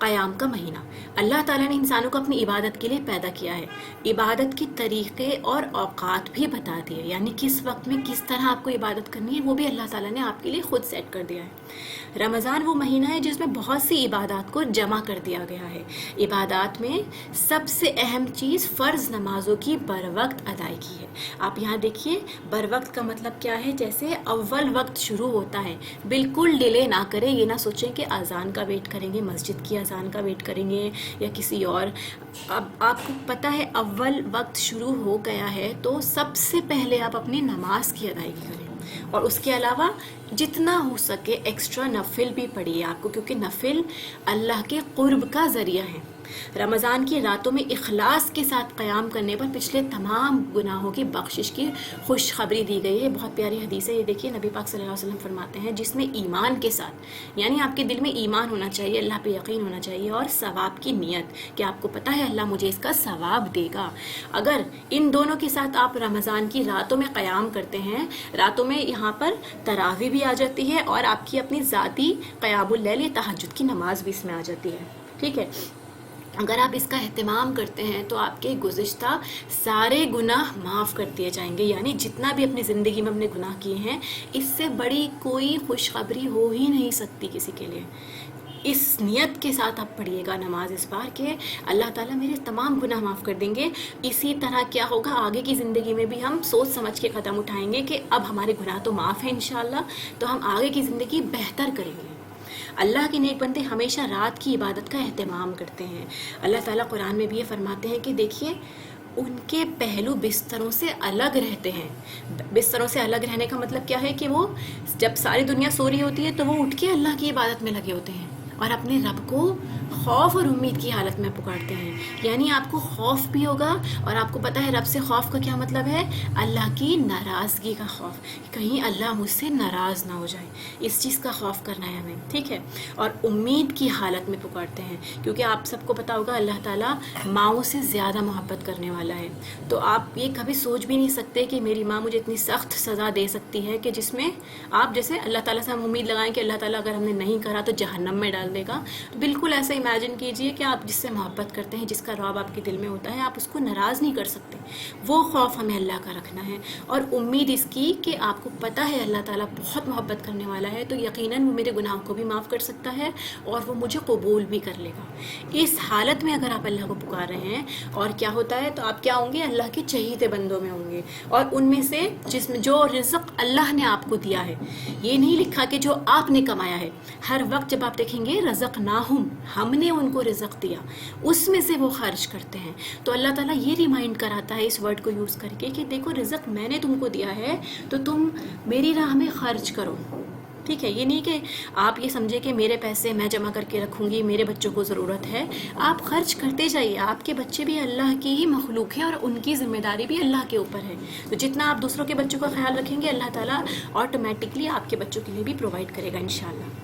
قیام کا مہینہ. اللہ تعالیٰ نے انسانوں کو اپنی عبادت کے لیے پیدا کیا ہے. عبادت کے طریقے اور اوقات بھی بتا دیے، یعنی کس وقت میں کس طرح آپ کو عبادت کرنی ہے وہ بھی اللہ تعالیٰ نے آپ کے لیے خود سیٹ کر دیا ہے. رمضان وہ مہینہ ہے جس میں بہت سی عبادات کو جمع کر دیا گیا ہے. عبادات میں سب سے اہم چیز فرض نمازوں کی بروقت ادائیگی ہے. آپ یہاں دیکھیے بروقت کا مطلب کیا ہے، جیسے اول وقت شروع ہوتا ہے بالکل ڈیلے نہ کریں. یہ نہ سوچیں کہ اذان کا ویٹ کریں گے، مسجد کی اذان کا ویٹ کریں گے یا کسی اور. اب آپ کو پتہ ہے اول وقت شروع ہو گیا ہے تو سب سے پہلے آپ اپنی نماز کی ادائیگی کریں. اور اس کے علاوہ جتنا ہو سکے ایکسٹرا نفل بھی پڑھیے آپ کو، کیونکہ نفل اللہ کے قرب کا ذریعہ ہے. رمضان کی راتوں میں اخلاص کے ساتھ قیام کرنے پر پچھلے تمام گناہوں کی بخشش کی خوشخبری دی گئی ہے. بہت پیاری حدیث ہے یہ. دیکھیے نبی پاک صلی اللہ علیہ وسلم فرماتے ہیں جس میں ایمان کے ساتھ، یعنی آپ کے دل میں ایمان ہونا چاہیے، اللہ پہ یقین ہونا چاہیے، اور ثواب کی نیت کہ آپ کو پتہ ہے اللہ مجھے اس کا ثواب دے گا. اگر ان دونوں کے ساتھ آپ رمضان کی راتوں میں قیام کرتے ہیں، راتوں میں یہاں پر تراویح بھی آ جاتی ہے اور آپ کی اپنی ذاتی قیام اللیل تہجد کی نماز بھی اس میں آ جاتی ہے. ٹھیک ہے. اگر آپ اس کا اہتمام کرتے ہیں تو آپ کے گزشتہ سارے گناہ معاف کر دیے جائیں گے. یعنی جتنا بھی اپنی زندگی میں ہم نے گناہ کیے ہیں اس سے بڑی کوئی خوشخبری ہو ہی نہیں سکتی کسی کے لیے. اس نیت کے ساتھ آپ پڑھیے گا نماز اس بار کہ اللہ تعالیٰ میرے تمام گناہ معاف کر دیں گے. اسی طرح کیا ہوگا آگے کی زندگی میں بھی ہم سوچ سمجھ کے قدم اٹھائیں گے کہ اب ہمارے گناہ تو معاف ہیں انشاءاللہ، تو ہم آگے کی زندگی بہتر کریں گے. اللہ کے نیک بندے ہمیشہ رات کی عبادت کا اہتمام کرتے ہیں. اللہ تعالیٰ قرآن میں بھی یہ فرماتے ہیں کہ دیکھیے ان کے پہلو بستروں سے الگ رہتے ہیں. بستروں سے الگ رہنے کا مطلب کیا ہے کہ وہ جب ساری دنیا سو رہی ہوتی ہے تو وہ اٹھ کے اللہ کی عبادت میں لگے ہوتے ہیں اور اپنے رب کو خوف اور امید کی حالت میں پکارتے ہیں. یعنی آپ کو خوف بھی ہوگا، اور آپ کو پتہ ہے رب سے خوف کا کیا مطلب ہے، اللہ کی ناراضگی کا خوف، کہیں اللہ مجھ سے ناراض نہ ہو جائے، اس چیز کا خوف کرنا ہے ہمیں. ٹھیک ہے. اور امید کی حالت میں پکارتے ہیں، کیونکہ آپ سب کو پتہ ہوگا اللہ تعالیٰ ماؤں سے زیادہ محبت کرنے والا ہے. تو آپ یہ کبھی سوچ بھی نہیں سکتے کہ میری ماں مجھے اتنی سخت سزا دے سکتی ہے کہ جس میں آپ جیسے اللہ تعالیٰ سے ہم امید لگائیں کہ اللہ تعالیٰ اگر ہم نے نہیں کرا تو جہنم میں ڈال دے گا. تو بالکل ایسا امیجن کیجئے کہ آپ جس سے محبت کرتے ہیں، جس کا رعب آپ کے دل میں ہوتا ہے، آپ اس کو ناراض نہیں کر سکتے. وہ خوف ہمیں اللہ کا رکھنا ہے، اور امید اس کی کہ آپ کو پتہ ہے اللہ تعالیٰ بہت محبت کرنے والا ہے، تو یقیناً وہ میرے گناہوں کو بھی معاف کر سکتا ہے اور وہ مجھے قبول بھی کر لے گا. اس حالت میں اگر آپ اللہ کو پکار رہے ہیں اور کیا ہوتا ہے تو آپ کیا ہوں گے، اللہ کے چہیتے بندوں میں ہوں گے. اور ان میں سے جس میں جو رزق اللہ نے آپ کو دیا ہے، یہ نہیں لکھا کہ جو آپ نے کمایا ہے. ہر وقت جب آپ دیکھیں گے رزقناہم، ہم نے ان کو رزق دیا، اس میں سے وہ خرچ کرتے ہیں. تو اللہ تعالیٰ یہ ریمائنڈ کراتا ہے اس ورڈ کو یوز کر کے کہ دیکھو رزق میں نے تم کو دیا ہے تو تم میری راہ میں خرچ کرو. ٹھیک ہے، یہ نہیں کہ آپ یہ سمجھے کہ میرے پیسے میں جمع کر کے رکھوں گی، میرے بچوں کو ضرورت ہے، آپ خرچ کرتے جائیے. آپ کے بچے بھی اللہ کی ہی مخلوق ہے اور ان کی ذمہ داری بھی اللہ کے اوپر ہے. تو جتنا آپ دوسروں کے بچوں کا خیال رکھیں گے اللہ تعالیٰ آٹومیٹکلی آپ کے بچوں کے لیے بھی پرووائڈ کرے گا انشاءاللہ.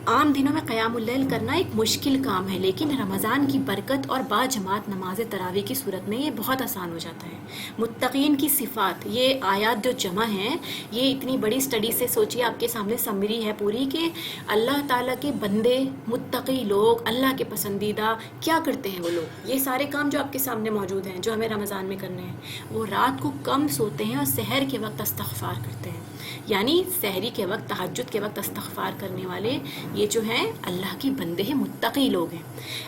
عام دنوں میں قیام اللیل کرنا ایک مشکل کام ہے، لیکن رمضان کی برکت اور با جماعت نماز تراویح کی صورت میں یہ بہت آسان ہو جاتا ہے. متقین کی صفات، یہ آیات جو جمع ہیں، یہ اتنی بڑی سٹڈی سے سوچیے، آپ کے سامنے سمری ہے پوری کہ اللہ تعالیٰ کے بندے، متقی لوگ، اللہ کے پسندیدہ کیا کرتے ہیں وہ لوگ. یہ سارے کام جو آپ کے سامنے موجود ہیں جو ہمیں رمضان میں کرنے ہیں، وہ رات کو کم سوتے ہیں اور سحر کے وقت استغفار کرتے ہیں. یعنی سحری کے وقت، تہجد کے وقت استغفار کرنے والے یہ جو ہیں اللہ کی بندے ہیں، متقی لوگ ہیں.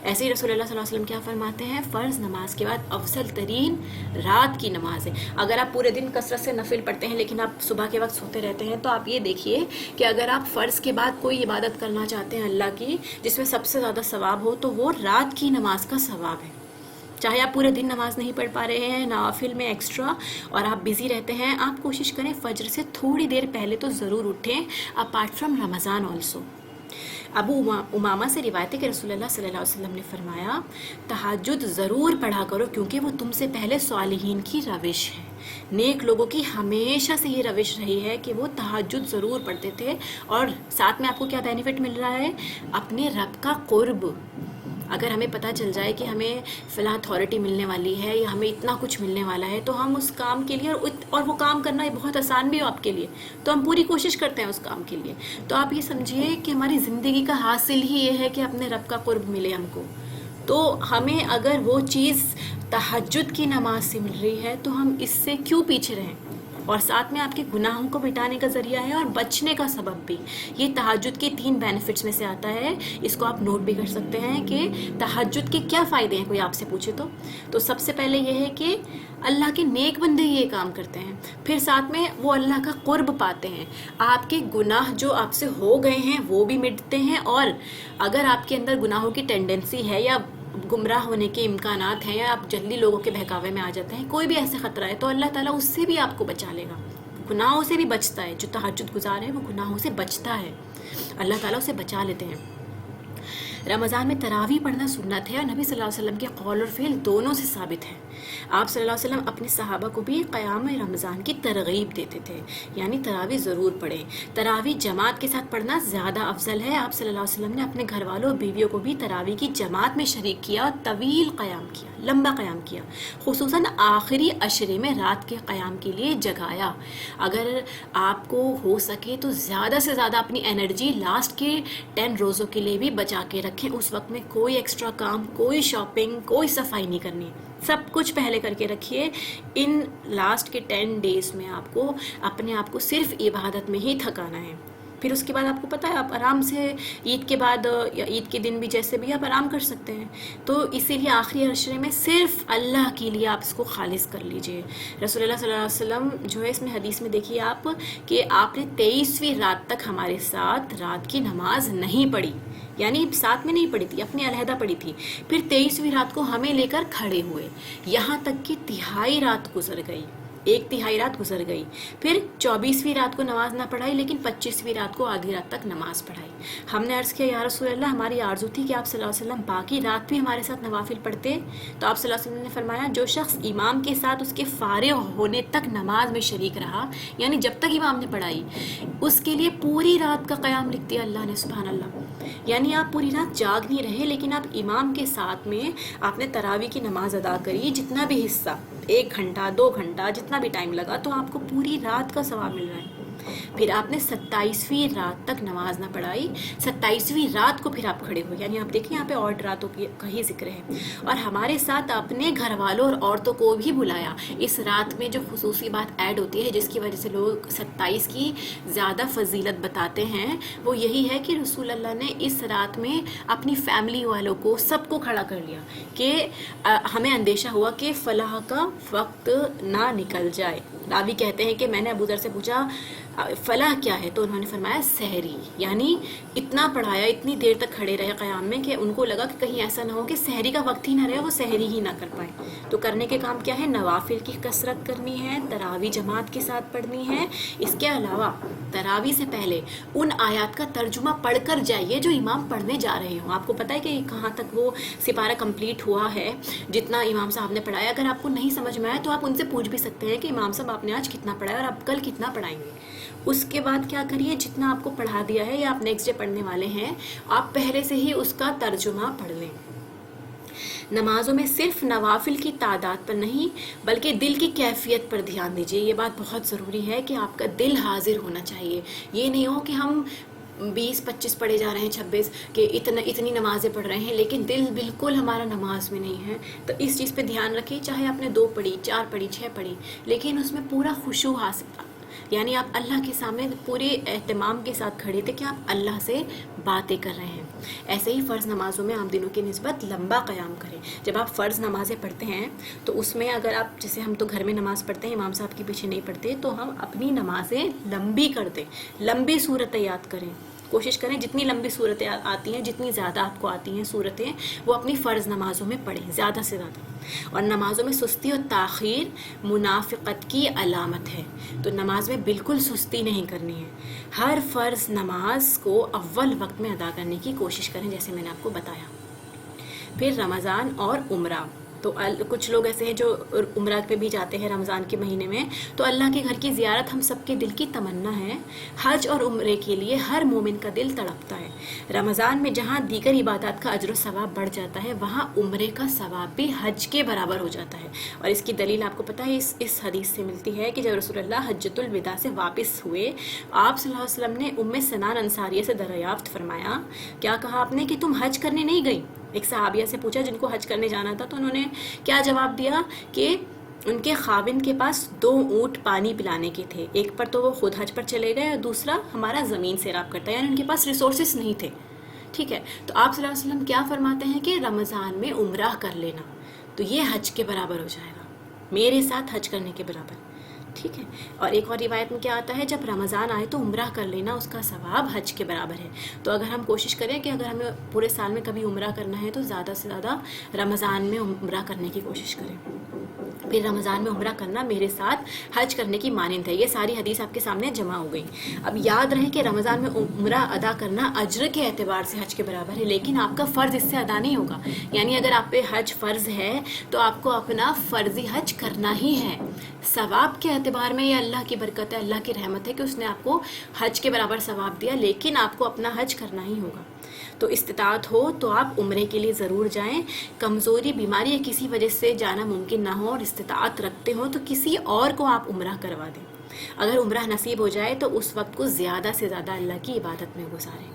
ایسے ہی رسول اللہ صلی اللہ علیہ وسلم کیا فرماتے ہیں، فرض نماز کے بعد افضل ترین رات کی نماز ہے. اگر آپ پورے دن کثرت سے نفل پڑھتے ہیں لیکن آپ صبح کے وقت سوتے رہتے ہیں، تو آپ یہ دیکھیے کہ اگر آپ فرض کے بعد کوئی عبادت کرنا چاہتے ہیں اللہ کی جس میں سب سے زیادہ ثواب ہو، تو وہ رات کی نماز کا ثواب ہے. چاہے آپ پورے دن نماز نہیں پڑھ پا رہے ہیں نوافل میں ایکسٹرا اور آپ بزی رہتے ہیں، آپ کوشش کریں فجر سے تھوڑی دیر پہلے تو ضرور اٹھیں، اپارٹ فرام رمضان آلسو. ابو امامہ سے روایت ہے کہ رسول اللہ صلی اللہ علیہ وسلم نے فرمایا، تہجد ضرور پڑھا کرو کیونکہ وہ تم سے پہلے صالحین کی روش ہے. نیک لوگوں کی ہمیشہ سے یہ روش رہی ہے کہ وہ تہجد ضرور پڑھتے تھے. اور ساتھ میں آپ کو کیا بینیفٹ مل رہا ہے، اپنے رب کا قرب. اگر ہمیں پتہ چل جائے کہ ہمیں فلاں اتھارٹی ملنے والی ہے یا ہمیں اتنا کچھ ملنے والا ہے، تو ہم اس کام کے لیے اور وہ کام کرنا بہت آسان بھی ہو آپ کے لیے، تو ہم پوری کوشش کرتے ہیں اس کام کے لیے. تو آپ یہ سمجھیے کہ ہماری زندگی کا حاصل ہی یہ ہے کہ اپنے رب کا قرب ملے ہم کو. تو ہمیں اگر وہ چیز تہجد کی نماز سے مل رہی ہے تو ہم اس سے کیوں پیچھے رہیں. اور ساتھ میں آپ کے گناہوں کو مٹانے کا ذریعہ ہے اور بچنے کا سبب بھی. یہ تہجد کے 3 بینیفٹس میں سے آتا ہے. اس کو آپ نوٹ بھی کر سکتے ہیں کہ تہجد کے کیا فائدے ہیں، کوئی آپ سے پوچھے تو سب سے پہلے یہ ہے کہ اللہ کے نیک بندے یہ کام کرتے ہیں. پھر ساتھ میں وہ اللہ کا قرب پاتے ہیں. آپ کے گناہ جو آپ سے ہو گئے ہیں وہ بھی مٹتے ہیں، اور اگر آپ کے اندر گناہوں کی ٹینڈنسی ہے یا گمراہ ہونے کے امکانات ہیں یا آپ جلدی لوگوں کے بہکاوے میں آ جاتے ہیں، کوئی بھی ایسے خطرہ ہے، تو اللہ تعالیٰ اس سے بھی آپ کو بچا لے گا. گناہوں سے بھی بچتا ہے. جو تہجد گزار ہے وہ گناہوں سے بچتا ہے، اللہ تعالیٰ اسے بچا لیتے ہیں. رمضان میں تراویح پڑھنا سنت ہے اور نبی صلی اللہ علیہ وسلم کے قول اور فعل دونوں سے ثابت ہے. آپ صلی اللہ علیہ وسلم اپنے صحابہ کو بھی قیام رمضان کی ترغیب دیتے تھے، یعنی تراویح ضرور پڑھیں. تراویح جماعت کے ساتھ پڑھنا زیادہ افضل ہے. آپ صلی اللہ علیہ وسلم نے اپنے گھر والوں اور بیویوں کو بھی تراویح کی جماعت میں شریک کیا اور طویل قیام کیا، لمبا قیام کیا، خصوصاً آخری عشرے میں رات کے قیام کے لیے جگایا. اگر آپ کو ہو سکے تو زیادہ سے زیادہ اپنی انرجی لاسٹ کے 10 روزوں کے لیے بھی بچا کے رکھیں. اس وقت میں کوئی ایکسٹرا کام، کوئی شاپنگ، کوئی صفائی نہیں کرنی، سب کچھ پہلے کر کے رکھیے. ان لاسٹ کے 10 ڈیز میں آپ کو اپنے آپ کو صرف عبادت میں ہی تھکانا ہے. پھر اس کے بعد آپ کو پتہ ہے آپ آرام سے عید کے بعد یا عید کے دن بھی جیسے بھی آپ آرام کر سکتے ہیں. تو اسی لیے آخری عشرے میں صرف اللہ کے لیے آپ اس کو خالص کر لیجئے. رسول اللہ صلی اللہ علیہ وسلم جو ہے اس میں حدیث میں دیکھیے آپ کہ آپ نے 23ویں رات تک ہمارے ساتھ رات کی نماز نہیں پڑھی، یعنی ساتھ میں نہیں پڑھی تھی، اپنی علیحدہ پڑھی تھی. پھر 23ویں رات کو ہمیں لے کر کھڑے ہوئے، یہاں تک کہ تہائی رات گزر گئی، 1/3 رات گزر گئی. پھر 24ویں رات کو نماز نہ پڑھائی لیکن 25ویں رات کو آدھی رات تک نماز پڑھائی. ہم نے عرض کیا یا رسول اللہ، ہماری آرزو تھی کہ آپ صلی اللہ علیہ وسلم باقی رات بھی ہمارے ساتھ نوافل پڑھتے. تو آپ صلی اللہ علیہ وسلم نے فرمایا، جو شخص امام کے ساتھ اس کے فارغ ہونے تک نماز میں شریک رہا، یعنی جب تک امام نے پڑھائی، اس کے لیے پوری رات کا قیام لکھ دیا اللہ نے. سبحان اللہ. یعنی آپ پوری رات جاگ نہیں رہے لیکن آپ امام کے ساتھ میں آپ نے تراویح کی نماز ادا کری، جتنا بھی حصہ، 1 گھنٹہ 2 گھنٹہ جتنا بھی ٹائم لگا، تو آپ کو پوری رات کا ثواب مل رہا ہے. پھر آپ نے 27ویں رات تک نماز نہ پڑھائی، 27ویں رات کو پھر آپ کھڑے ہوئے. یعنی آپ دیکھیں یہاں پہ اور راتوں کا ہی ذکر ہے. اور ہمارے ساتھ اپنے گھر والوں اور عورتوں کو بھی بلایا. اس رات میں جو خصوصی بات ایڈ ہوتی ہے جس کی وجہ سے لوگ 27 کی زیادہ فضیلت بتاتے ہیں، وہ یہی ہے کہ رسول اللہ نے اس رات میں اپنی فیملی والوں کو سب کو کھڑا کر لیا کہ ہمیں اندیشہ ہوا کہ فلاح کا وقت نہ نکل جائے. راوی کہتے ہیں کہ میں نے ابو ذر سے پوچھا فلاح کیا ہے؟ تو انہوں نے فرمایا سحری، یعنی اتنا پڑھایا، اتنی دیر تک کھڑے رہے قیام میں کہ ان کو لگا کہ کہیں ایسا نہ ہو کہ سحری کا وقت ہی نہ رہے، وہ سحری ہی نہ کر پائیں۔ تو کرنے کے کام کیا ہے؟ نوافل کی کثرت کرنی ہے، تراویح جماعت کے ساتھ پڑھنی ہے۔ اس کے علاوہ تراویح سے پہلے ان آیات کا ترجمہ پڑھ کر جائیے جو امام پڑھنے جا رہے ہوں۔ آپ کو پتہ ہے کہ کہاں تک وہ سپارہ کمپلیٹ ہوا ہے جتنا امام صاحب نے پڑھایا۔ اگر آپ کو نہیں سمجھ میں آئے تو آپ ان سے پوچھ بھی سکتے ہیں کہ امام صاحب آپ نے آج کتنا پڑھایا اور آپ کل کتنا پڑھائیں گے۔ اس کے بعد کیا کریے، جتنا آپ کو پڑھا دیا ہے یا آپ نیکسٹ ڈے پڑھنے والے ہیں، آپ پہلے سے ہی اس کا ترجمہ پڑھ لیں۔ نمازوں میں صرف نوافل کی تعداد پر نہیں بلکہ دل کی کیفیت پر دھیان دیجیے۔ یہ بات بہت ضروری ہے کہ آپ کا دل حاضر ہونا چاہیے۔ یہ نہیں ہو کہ ہم 20-25 پڑھے جا رہے ہیں، 26 کہ اتنی نمازیں پڑھ رہے ہیں لیکن دل بالکل ہمارا نماز میں نہیں ہے۔ تو اس چیز پہ دھیان رکھیے، چاہے آپ نے 2 پڑھی، 4 پڑھی، 6 پڑھی، لیکن اس میں پورا خشوع حاصل، یعنی آپ اللہ کے سامنے پورے اہتمام کے ساتھ کھڑے تھے کہ آپ اللہ سے باتیں کر رہے ہیں۔ ایسے ہی فرض نمازوں میں عام دنوں کی نسبت لمبا قیام کریں۔ جب آپ فرض نمازیں پڑھتے ہیں تو اس میں اگر آپ، جیسے ہم تو گھر میں نماز پڑھتے ہیں، امام صاحب کے پیچھے نہیں پڑھتے، تو ہم اپنی نمازیں لمبی کر دیں، لمبی صورتیں یاد کریں۔ کوشش کریں جتنی لمبی صورتیں آتی ہیں، جتنی زیادہ آپ کو آتی ہیں صورتیں، وہ اپنی فرض نمازوں میں پڑھیں زیادہ سے زیادہ۔ اور نمازوں میں سستی اور تاخیر منافقت کی علامت ہے، تو نماز میں بالکل سستی نہیں کرنی ہے۔ ہر فرض نماز کو اول وقت میں ادا کرنے کی کوشش کریں، جیسے میں نے آپ کو بتایا۔ پھر رمضان اور عمرہ، تو کچھ لوگ ایسے ہیں جو عمرہ پہ بھی جاتے ہیں رمضان کے مہینے میں، تو اللہ کے گھر کی زیارت ہم سب کے دل کی تمنا ہے۔ حج اور عمرے کے لیے ہر مومن کا دل تڑپتا ہے۔ رمضان میں جہاں دیگر عبادات کا اجر و ثواب بڑھ جاتا ہے، وہاں عمرے کا ثواب بھی حج کے برابر ہو جاتا ہے۔ اور اس کی دلیل آپ کو پتہ ہے اس حدیث سے ملتی ہے کہ جب رسول اللہ حجۃ الوداع سے واپس ہوئے، آپ صلی اللہ علیہ وسلم نے ام سنان انصاریہ سے دریافت فرمایا، کیا کہا آپ نے کہ تم حج کرنے نہیں گئی؟ ایک صحابیہ سے پوچھا جن کو حج کرنے جانا تھا، تو انہوں نے کیا جواب دیا کہ ان کے خاوند کے پاس 2 اونٹ پانی پلانے کے تھے، ایک پر تو وہ خود حج پر چلے گئے اور دوسرا ہمارا زمین سیراب کرتا ہے، یعنی ان کے پاس ریسورسز نہیں تھے۔ ٹھیک ہے، تو آپ صلی اللہ علیہ وسلم کیا فرماتے ہیں کہ رمضان میں عمرہ کر لینا، تو یہ حج کے برابر ہو جائے گا، میرے ساتھ حج کرنے کے برابر۔ ٹھیک ہے، اور ایک اور روایت میں کیا آتا ہے، جب رمضان آئے تو عمرہ کر لینا، اس کا ثواب حج کے برابر ہے۔ تو اگر ہم کوشش کریں کہ اگر ہمیں پورے سال میں کبھی عمرہ کرنا ہے تو زیادہ سے زیادہ رمضان میں عمرہ کرنے کی کوشش کریں۔ پھر رمضان میں عمرہ کرنا میرے ساتھ حج کرنے کی مانند ہے۔ یہ ساری حدیث آپ کے سامنے جمع ہو گئی۔ اب یاد رہے کہ رمضان میں عمرہ ادا کرنا اجر کے اعتبار سے حج کے برابر ہے، لیکن آپ کا فرض اس سے ادا نہیں ہوگا۔ یعنی اگر آپ پہ حج فرض ہے تو آپ کو اپنا فرضی حج کرنا ہی ہے۔ ثواب کے اعتبار میں یہ اللہ کی برکت ہے، اللہ کی رحمت ہے کہ اس نے آپ کو حج کے برابر ثواب دیا، لیکن آپ کو اپنا حج کرنا ہی ہوگا۔ تو استطاعت ہو تو آپ عمرے کے لیے ضرور جائیں۔ کمزوری، بیماری یا کسی وجہ سے جانا ممکن نہ ہو اور استطاعت رکھتے ہو تو کسی اور کو آپ عمرہ کروا دیں۔ اگر عمرہ نصیب ہو جائے تو اس وقت کو زیادہ سے زیادہ اللہ کی عبادت میں گزاریں۔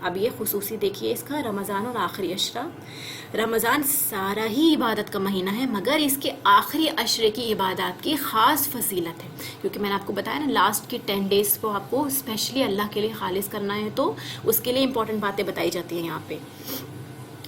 اب یہ خصوصی دیکھیے اس کا، رمضان اور آخری عشرہ۔ رمضان سارا ہی عبادت کا مہینہ ہے، مگر اس کے آخری عشرے کی عبادات کی خاص فضیلت ہے، کیونکہ میں نے آپ کو بتایا نا لاسٹ کی 10 ڈیز کو آپ کو اسپیشلی اللہ کے لیے خالص کرنا ہے، تو اس کے لیے امپورٹنٹ باتیں بتائی جاتی ہیں یہاں پہ۔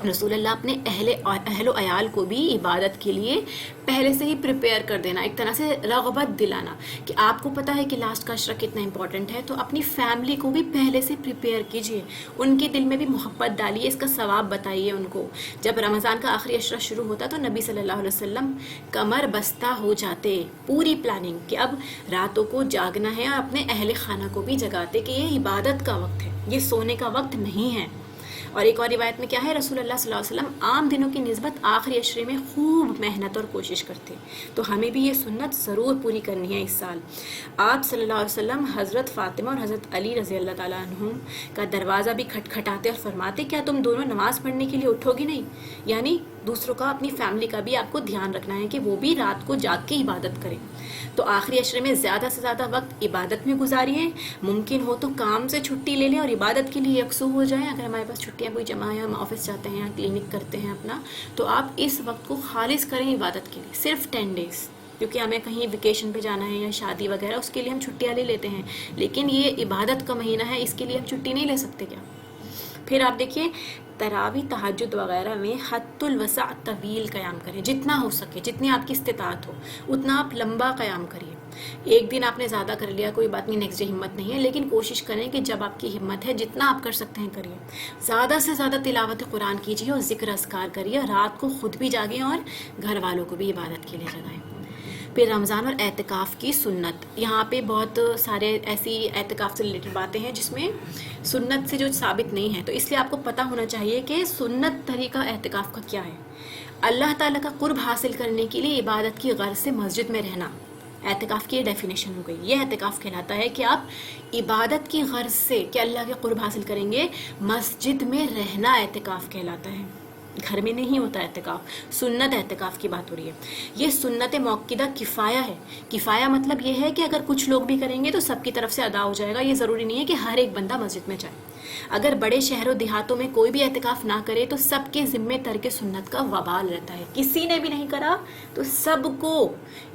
رسول اللہ اپنے اہل و عیال کو بھی عبادت کے لیے پہلے سے ہی پریپیئر کر دینا، ایک طرح سے رغبت دلانا کہ آپ کو پتہ ہے کہ لاسٹ کا عشرہ کتنا امپورٹنٹ ہے، تو اپنی فیملی کو بھی پہلے سے پریپیئر کیجئے، ان کے دل میں بھی محبت ڈالیے، اس کا ثواب بتائیے ان کو۔ جب رمضان کا آخری عشرہ شروع ہوتا تو نبی صلی اللہ علیہ وسلم کمر بستہ ہو جاتے، پوری پلاننگ کہ اب راتوں کو جاگنا ہے، اور اپنے اہل خانہ کو بھی جگاتے کہ یہ عبادت کا وقت ہے، یہ سونے کا وقت نہیں ہے۔ اور ایک اور روایت میں کیا ہے، رسول اللہ صلی اللہ علیہ وسلم عام دنوں کی نسبت آخری عشرے میں خوب محنت اور کوشش کرتے، تو ہمیں بھی یہ سنت ضرور پوری کرنی ہے اس سال۔ آپ صلی اللہ علیہ وسلم حضرت فاطمہ اور حضرت علی رضی اللہ تعالیٰ عنہم کا دروازہ بھی کھٹکھٹاتے اور فرماتے، کیا تم دونوں نماز پڑھنے کے لیے اٹھو گی نہیں؟ یعنی دوسروں کا، اپنی فیملی کا بھی آپ کو دھیان رکھنا ہے کہ وہ بھی رات کو جاگ کے عبادت کریں۔ تو آخری عشرے میں زیادہ سے زیادہ وقت عبادت میں گزاریے، ممکن ہو تو کام سے چھٹی لے لیں اور عبادت کے لیے یکسو ہو جائیں۔ اگر ہمارے پاس چھٹیاں کوئی جمع ہے، ہم آفس جاتے ہیں یا کلینک کرتے ہیں اپنا، تو آپ اس وقت کو خالص کریں عبادت کے لیے، صرف 10 ڈیز، کیونکہ ہمیں کہیں ویکیشن پہ جانا ہے یا شادی وغیرہ، اس کے لیے ہم چھٹیاں لے لیتے ہیں، لیکن یہ عبادت کا مہینہ ہے، اس کے لیے ہم چھٹی نہیں لے سکتے کیا؟ پھر آپ دیکھیے تراوی تہجد وغیرہ میں حد الوسع طویل قیام کریں، جتنا ہو سکے، جتنی آپ کی استطاعت ہو اتنا آپ لمبا قیام کریے. ایک دن آپ نے زیادہ کر لیا کوئی بات نہیں، نیکسٹ ڈے ہمت نہیں ہے، لیکن کوشش کریں کہ جب آپ کی ہمت ہے جتنا آپ کر سکتے ہیں کریے. زیادہ سے زیادہ تلاوت قرآن کیجیے اور ذکر اذکار کریے. رات کو خود بھی جاگیں اور گھر والوں کو بھی عبادت کے لیے جگائیں. پھر رمضان اور اعتکاف کی سنت. یہاں پہ بہت سارے ایسی اعتکاف سے ریلیٹڈ باتیں ہیں جس میں سنت سے جو ثابت نہیں ہے، تو اس لیے آپ کو پتہ ہونا چاہیے کہ سنت طریقہ اعتکاف کا کیا ہے. اللہ تعالیٰ کا قرب حاصل کرنے کے لیے عبادت کی غرض سے مسجد میں رہنا، اعتکاف کی ڈیفینیشن ہو گئی. یہ اعتکاف کہلاتا ہے کہ آپ عبادت کی غرض سے کہ اللہ کے قرب حاصل کریں گے مسجد میں رہنا اعتکاف کہلاتا ہے. گھر میں نہیں ہوتا اعتکاف. سنت اعتکاف کی بات ہو رہی ہے. یہ سنت موقدہ کفایہ ہے. کفایہ مطلب یہ ہے کہ اگر کچھ لوگ بھی کریں گے تو سب کی طرف سے ادا ہو جائے گا. یہ ضروری نہیں ہے کہ ہر ایک بندہ مسجد میں جائے. اگر بڑے شہروں دیہاتوں میں کوئی بھی اعتکاف نہ کرے تو سب کے ذمے ترک سنت کا وبال رہتا ہے. کسی نے بھی نہیں کرا تو سب کو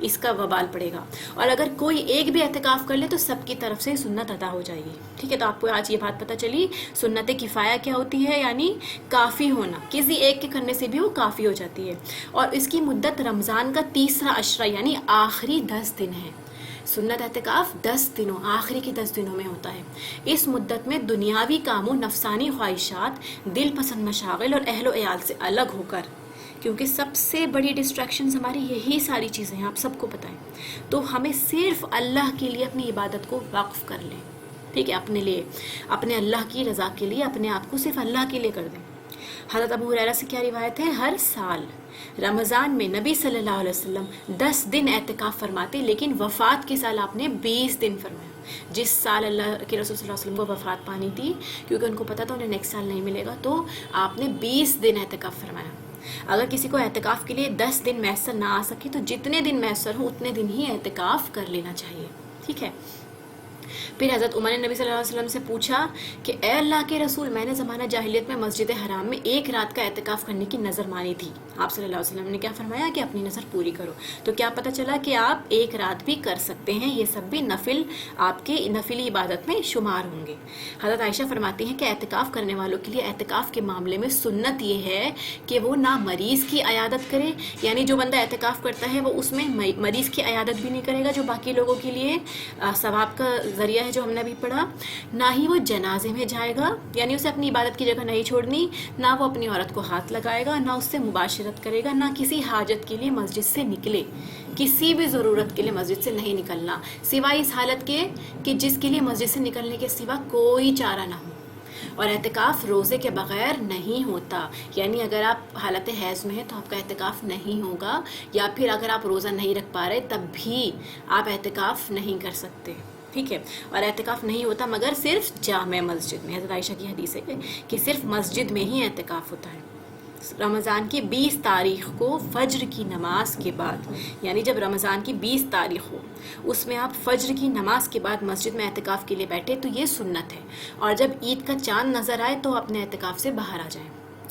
اس کا وبال پڑے گا، اور اگر کوئی ایک بھی اعتکاف کر لے تو سب کی طرف سے سنت ادا ہو جائے گی. ٹھیک ہے، تو آپ کو آج یہ بات پتہ چلی سنت کفایہ کیا ہوتی ہے، یعنی کافی ہونا. کسی ایک کے کرنے سے بھی وہ کافی ہو جاتی ہے. اور اس کی مدت رمضان کا تیسرا عشرہ یعنی آخری 10 دن ہے. سنت اعتکاف 10 دنوں، آخری کے 10 دنوں میں ہوتا ہے. اس مدت میں دنیاوی کاموں، نفسانی خواہشات، دل پسند مشاغل اور اہل و عیال سے الگ ہو کر، کیونکہ سب سے بڑی ڈسٹریکشنز ہماری یہی ساری چیزیں ہیں، آپ سب کو پتہ ہے، تو ہمیں صرف اللہ کے لیے اپنی عبادت کو وقف کر لیں. ٹھیک ہے، اپنے لیے، اپنے اللہ کی رضا کے لیے اپنے آپ کو صرف اللہ کے لیے کر دیں. حضرت ابو ہریرہ سے کیا روایت ہے، ہر سال رمضان میں نبی صلی اللہ علیہ وسلم 10 دن اعتکاف فرماتے، لیکن وفات کے سال آپ نے 20 دن فرمایا. جس سال اللہ کے رسول صلی اللہ علیہ وسلم کو وفات پانی تھی، کیونکہ ان کو پتا تھا انہیں نیکسٹ سال نہیں ملے گا، تو آپ نے 20 دن اعتکاف فرمایا. اگر کسی کو اعتکاف کے لیے 10 دن میسر نہ آ سکے تو جتنے دن میسر ہوں اتنے دن ہی اعتکاف کر لینا چاہیے. ٹھیک ہے. پھر حضرت عمر نے نبی صلی اللہ علیہ وسلم سے پوچھا کہ اے اللہ کے رسول، میں نے زمانہ جاہلیت میں مسجد حرام میں ایک رات کا اعتکاف کرنے کی نظر مانی تھی. آپ صلی اللہ علیہ وسلم نے کیا فرمایا کہ اپنی نظر پوری کرو. تو کیا پتہ چلا کہ آپ ایک رات بھی کر سکتے ہیں. یہ سب بھی نفل، آپ کے نفلی عبادت میں شمار ہوں گے. حضرت عائشہ فرماتی ہیں کہ اعتکاف کرنے والوں کے لیے اعتکاف کے معاملے میں سنت یہ ہے کہ وہ نہ مریض کی عیادت کرے، یعنی جو بندہ اعتکاف کرتا ہے وہ اس میں مریض کی عیادت بھی نہیں کرے گا جو باقی لوگوں کے لیے ثواب کا ذریعہ ہے جو ہم نے ابھی پڑھا. نہ ہی وہ جنازے میں جائے گا، یعنی اسے اپنی عبادت کی جگہ نہیں چھوڑنی. نہ وہ اپنی عورت کو ہاتھ لگائے گا، نہ اس سے مباشرت کرے گا. نہ کسی حاجت کے لیے مسجد سے نکلے، کسی بھی ضرورت کے لیے مسجد سے نہیں نکلنا، سوائے اس حالت کے کہ جس کے لیے مسجد سے نکلنے کے سوا کوئی چارہ نہ ہو. اور اعتکاف روزے کے بغیر نہیں ہوتا، یعنی اگر آپ حالت حیض میں ہیں تو آپ کا اعتکاف نہیں ہوگا، یا پھر اگر آپ روزہ نہیں رکھ پا رہے تب بھی آپ اعتکاف نہیں کر سکتے. ٹھیک ہے. اور اعتکاف نہیں ہوتا مگر صرف جامع مسجد میں. حضرت عائشہ کی حدیث ہے کہ صرف مسجد میں ہی اعتکاف ہوتا ہے. رمضان کی 20 تاریخ کو فجر کی نماز کے بعد، یعنی جب رمضان کی 20 تاریخ ہو اس میں آپ فجر کی نماز کے بعد مسجد میں اعتکاف کے لیے بیٹھے تو یہ سنت ہے. اور جب عید کا چاند نظر آئے تو اپنے اعتکاف سے باہر آ جائیں.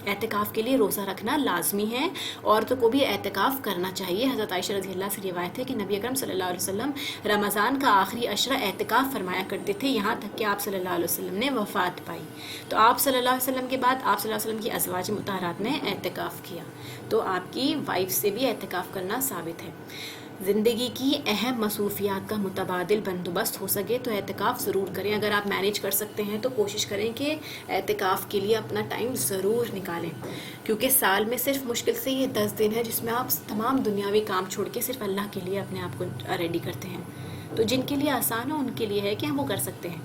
اعتکاف کے لیے روزہ رکھنا لازمی ہے، عورتوں کو بھی اعتکاف کرنا چاہیے. حضرت عائشہ رضی اللہ سے روایت ہے کہ نبی اکرم صلی اللہ علیہ وسلم رمضان کا آخری عشرہ اعتکاف فرمایا کرتے تھے، یہاں تک کہ آپ صلی اللہ علیہ وسلم نے وفات پائی. تو آپ صلی اللہ علیہ وسلم کے بعد آپ صلی اللہ علیہ وسلم کی ازواج مطہرات نے اعتکاف کیا، تو آپ کی وائف سے بھی اعتکاف کرنا ثابت ہے. زندگی کی اہم مصروفیات کا متبادل بندوبست ہو سکے تو اعتکاف ضرور کریں. اگر آپ مینیج کر سکتے ہیں تو کوشش کریں کہ اعتکاف کے لیے اپنا ٹائم ضرور نکالیں، کیونکہ سال میں صرف مشکل سے یہ 10 دن ہے جس میں آپ تمام دنیاوی کام چھوڑ کے صرف اللہ کے لیے اپنے آپ کو ریڈی کرتے ہیں. تو جن کے لیے آسان ہو ان کے لیے ہے کہ ہم وہ کر سکتے ہیں.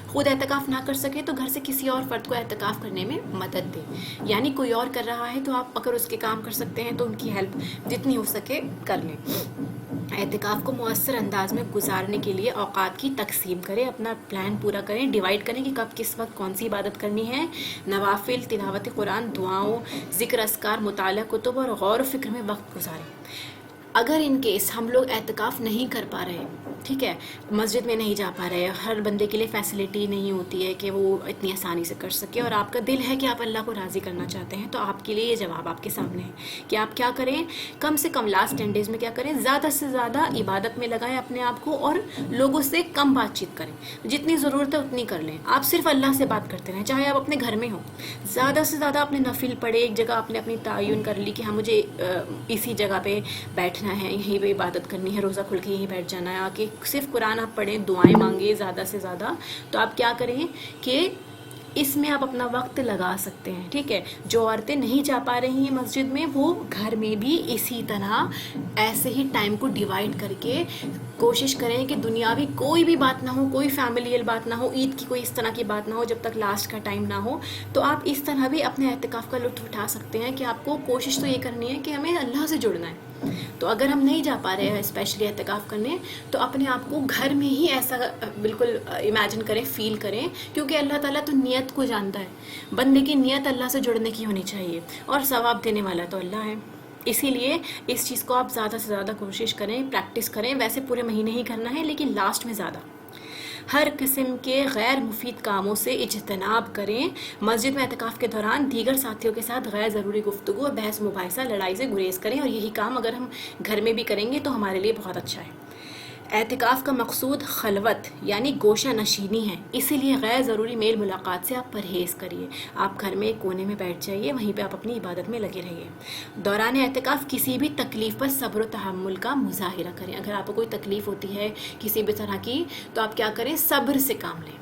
خود اعتکاف نہ کر سکے تو گھر سے کسی اور فرد کو اعتکاف کرنے میں مدد دیں، یعنی کوئی اور کر رہا ہے تو آپ اگر اس کے کام کر سکتے ہیں تو ان کی ہیلپ جتنی ہو سکے کر لیں. اعتکاف کو مؤثر انداز میں گزارنے کے لیے اوقات کی تقسیم کریں، اپنا پلان پورا کریں، ڈیوائیڈ کریں کہ کب کس وقت کون سی عبادت کرنی ہے. نوافل، تلاوت قرآن، دعاؤں، ذکر اذکار، مطالعہ کتب اور غور و فکر میں وقت گزاریں. اگر ان کیس ہم لوگ اعتکاف نہیں کر پا رہے ٹھیک ہے، مسجد میں نہیں جا پا رہے، ہر بندے کے لیے فیسلٹی نہیں ہوتی ہے کہ وہ اتنی آسانی سے کر سکے، اور آپ کا دل ہے کہ آپ اللہ کو راضی کرنا چاہتے ہیں، تو آپ کے لیے یہ جواب آپ کے سامنے ہے کہ آپ کیا کریں، کم سے کم لاسٹ 10 ڈیز میں کیا کریں، زیادہ سے زیادہ عبادت میں لگائیں اپنے آپ کو، اور لوگوں سے کم بات چیت کریں، جتنی ضرورت ہے اتنی کر لیں، آپ صرف اللہ سے بات کرتے رہیں، چاہے آپ اپنے گھر میں ہوں، زیادہ سے زیادہ اپنے نفل پڑھے، ایک جگہ آپ نے اپنی تعین کر لی کہ ہاں مجھے اسی جگہ پہ بیٹھنا ہے، یہیں پہ عبادت کرنی ہے، روزہ کھل کے یہیں بیٹھ جانا ہے، آ کے صرف قرآن آپ پڑھیں، دعائیں مانگیں زیادہ سے زیادہ، تو آپ کیا کریں کہ اس میں آپ اپنا وقت لگا سکتے ہیں، ٹھیک ہے۔ جو عورتیں نہیں جا پا رہی ہیں مسجد میں، وہ گھر میں بھی اسی طرح ایسے ہی ٹائم کو ڈیوائڈ کر کے کوشش کریں کہ دنیاوی کوئی بھی بات نہ ہو، کوئی فیملیل بات نہ ہو، عید کی کوئی اس طرح کی بات نہ ہو جب تک لاسٹ کا ٹائم نہ ہو، تو آپ اس طرح بھی اپنے اعتکاف کا لطف اٹھا سکتے ہیں کہ آپ کو کوشش تو یہ کرنی ہے کہ ہمیں اللہ سے جڑنا ہے۔ تو اگر ہم نہیں جا پا رہے ہیں اسپیشلی اعتکاف کرنے، تو اپنے آپ کو گھر میں ہی ایسا بالکل امیجن کریں، فیل کریں، کیونکہ اللہ تعالیٰ تو نیت کو جانتا ہے، بندے کی نیت اللہ سے جڑنے کی ہونی چاہیے، اور ثواب دینے والا تو اللہ ہے۔ اسی لیے اس چیز کو آپ زیادہ سے زیادہ کوشش کریں، پریکٹس کریں، ویسے پورے مہینے ہی کرنا ہے لیکن لاسٹ میں زیادہ۔ ہر قسم کے غیر مفید کاموں سے اجتناب کریں، مسجد میں اعتکاف کے دوران دیگر ساتھیوں کے ساتھ غیر ضروری گفتگو اور بحث مباحثہ، لڑائی سے گریز کریں، اور یہی کام اگر ہم گھر میں بھی کریں گے تو ہمارے لیے بہت اچھا ہے۔ اعتکاف کا مقصود خلوت یعنی گوشہ نشینی ہے، اسی لیے غیر ضروری میل ملاقات سے آپ پرہیز کریے، آپ گھر میں ایک کونے میں بیٹھ جائیے، وہیں پہ آپ اپنی عبادت میں لگے رہیے۔ دوران اعتکاف کسی بھی تکلیف پر صبر و تحمل کا مظاہرہ کریں، اگر آپ کو کوئی تکلیف ہوتی ہے کسی بھی طرح کی، تو آپ کیا کریں، صبر سے کام لیں۔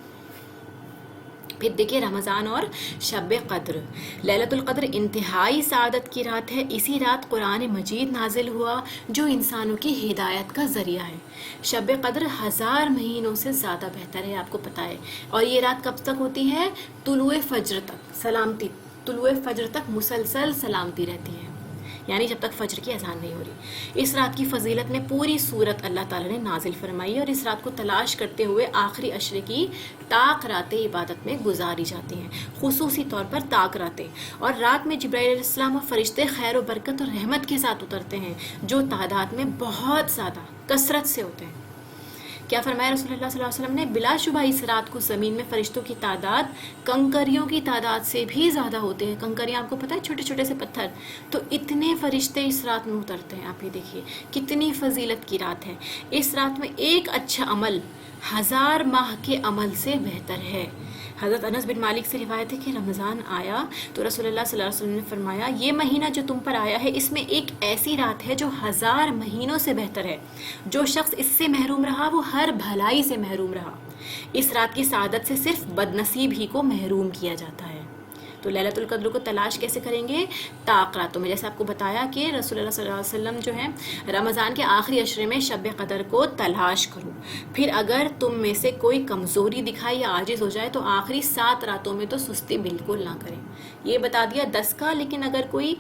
پھر دیکھیے رمضان اور شب قدر، لیلۃ القدر انتہائی سعادت کی رات ہے، اسی رات قرآن مجید نازل ہوا جو انسانوں کی ہدایت کا ذریعہ ہے۔ شب قدر 1000 مہینوں سے زیادہ بہتر ہے، آپ کو پتہ ہے، اور یہ رات کب تک ہوتی ہے، طلوع فجر تک، سلامتی، طلوع فجر تک مسلسل سلامتی رہتی ہے، یعنی جب تک فجر کی اذان نہیں ہو رہی۔ اس رات کی فضیلت میں پوری سورت اللہ تعالیٰ نے نازل فرمائی ہے، اور اس رات کو تلاش کرتے ہوئے آخری عشرے کی طاق راتیں عبادت میں گزاری جاتی ہیں، خصوصی طور پر طاق راتیں، اور رات میں جبرائیل علیہ السلام اور فرشتے خیر و برکت اور رحمت کے ساتھ اترتے ہیں، جو تعداد میں بہت زیادہ کثرت سے ہوتے ہیں۔ کیا فرمایا رسول اللہ صلی اللہ علیہ وسلم نے، بلا شبہ اس رات کو زمین میں فرشتوں کی تعداد کنکریوں کی تعداد سے بھی زیادہ ہوتے ہیں۔ کنکریاں آپ کو پتہ ہے، چھوٹے چھوٹے سے پتھر، تو اتنے فرشتے اس رات میں اترتے ہیں۔ آپ یہ دیکھیے کتنی فضیلت کی رات ہے۔ اس رات میں ایک اچھا عمل 1000 ماہ کے عمل سے بہتر ہے۔ حضرت انس بن مالک سے روایت ہے کہ رمضان آیا تو رسول اللہ صلی اللہ علیہ وسلم نے فرمایا، یہ مہینہ جو تم پر آیا ہے اس میں ایک ایسی رات ہے جو 1000 مہینوں سے بہتر ہے، جو شخص اس سے محروم رہا وہ ہر بھلائی سے محروم رہا۔ اس رات کی سعادت سے صرف بدنصیب ہی کو محروم کیا جاتا ہے۔ تو لیلۃ القدر کو تلاش کیسے کریں گے، طاق راتوں میں، جیسے آپ کو بتایا کہ رسول اللہ صلی اللہ علیہ وسلم جو ہے رمضان کے آخری عشرے میں شب قدر کو تلاش کرو۔ پھر اگر تم میں سے کوئی کمزوری دکھائے یا عاجز ہو جائے تو آخری 7 راتوں میں تو سستی بالکل نہ کریں۔ یہ بتا دیا 10 کا، لیکن اگر کوئی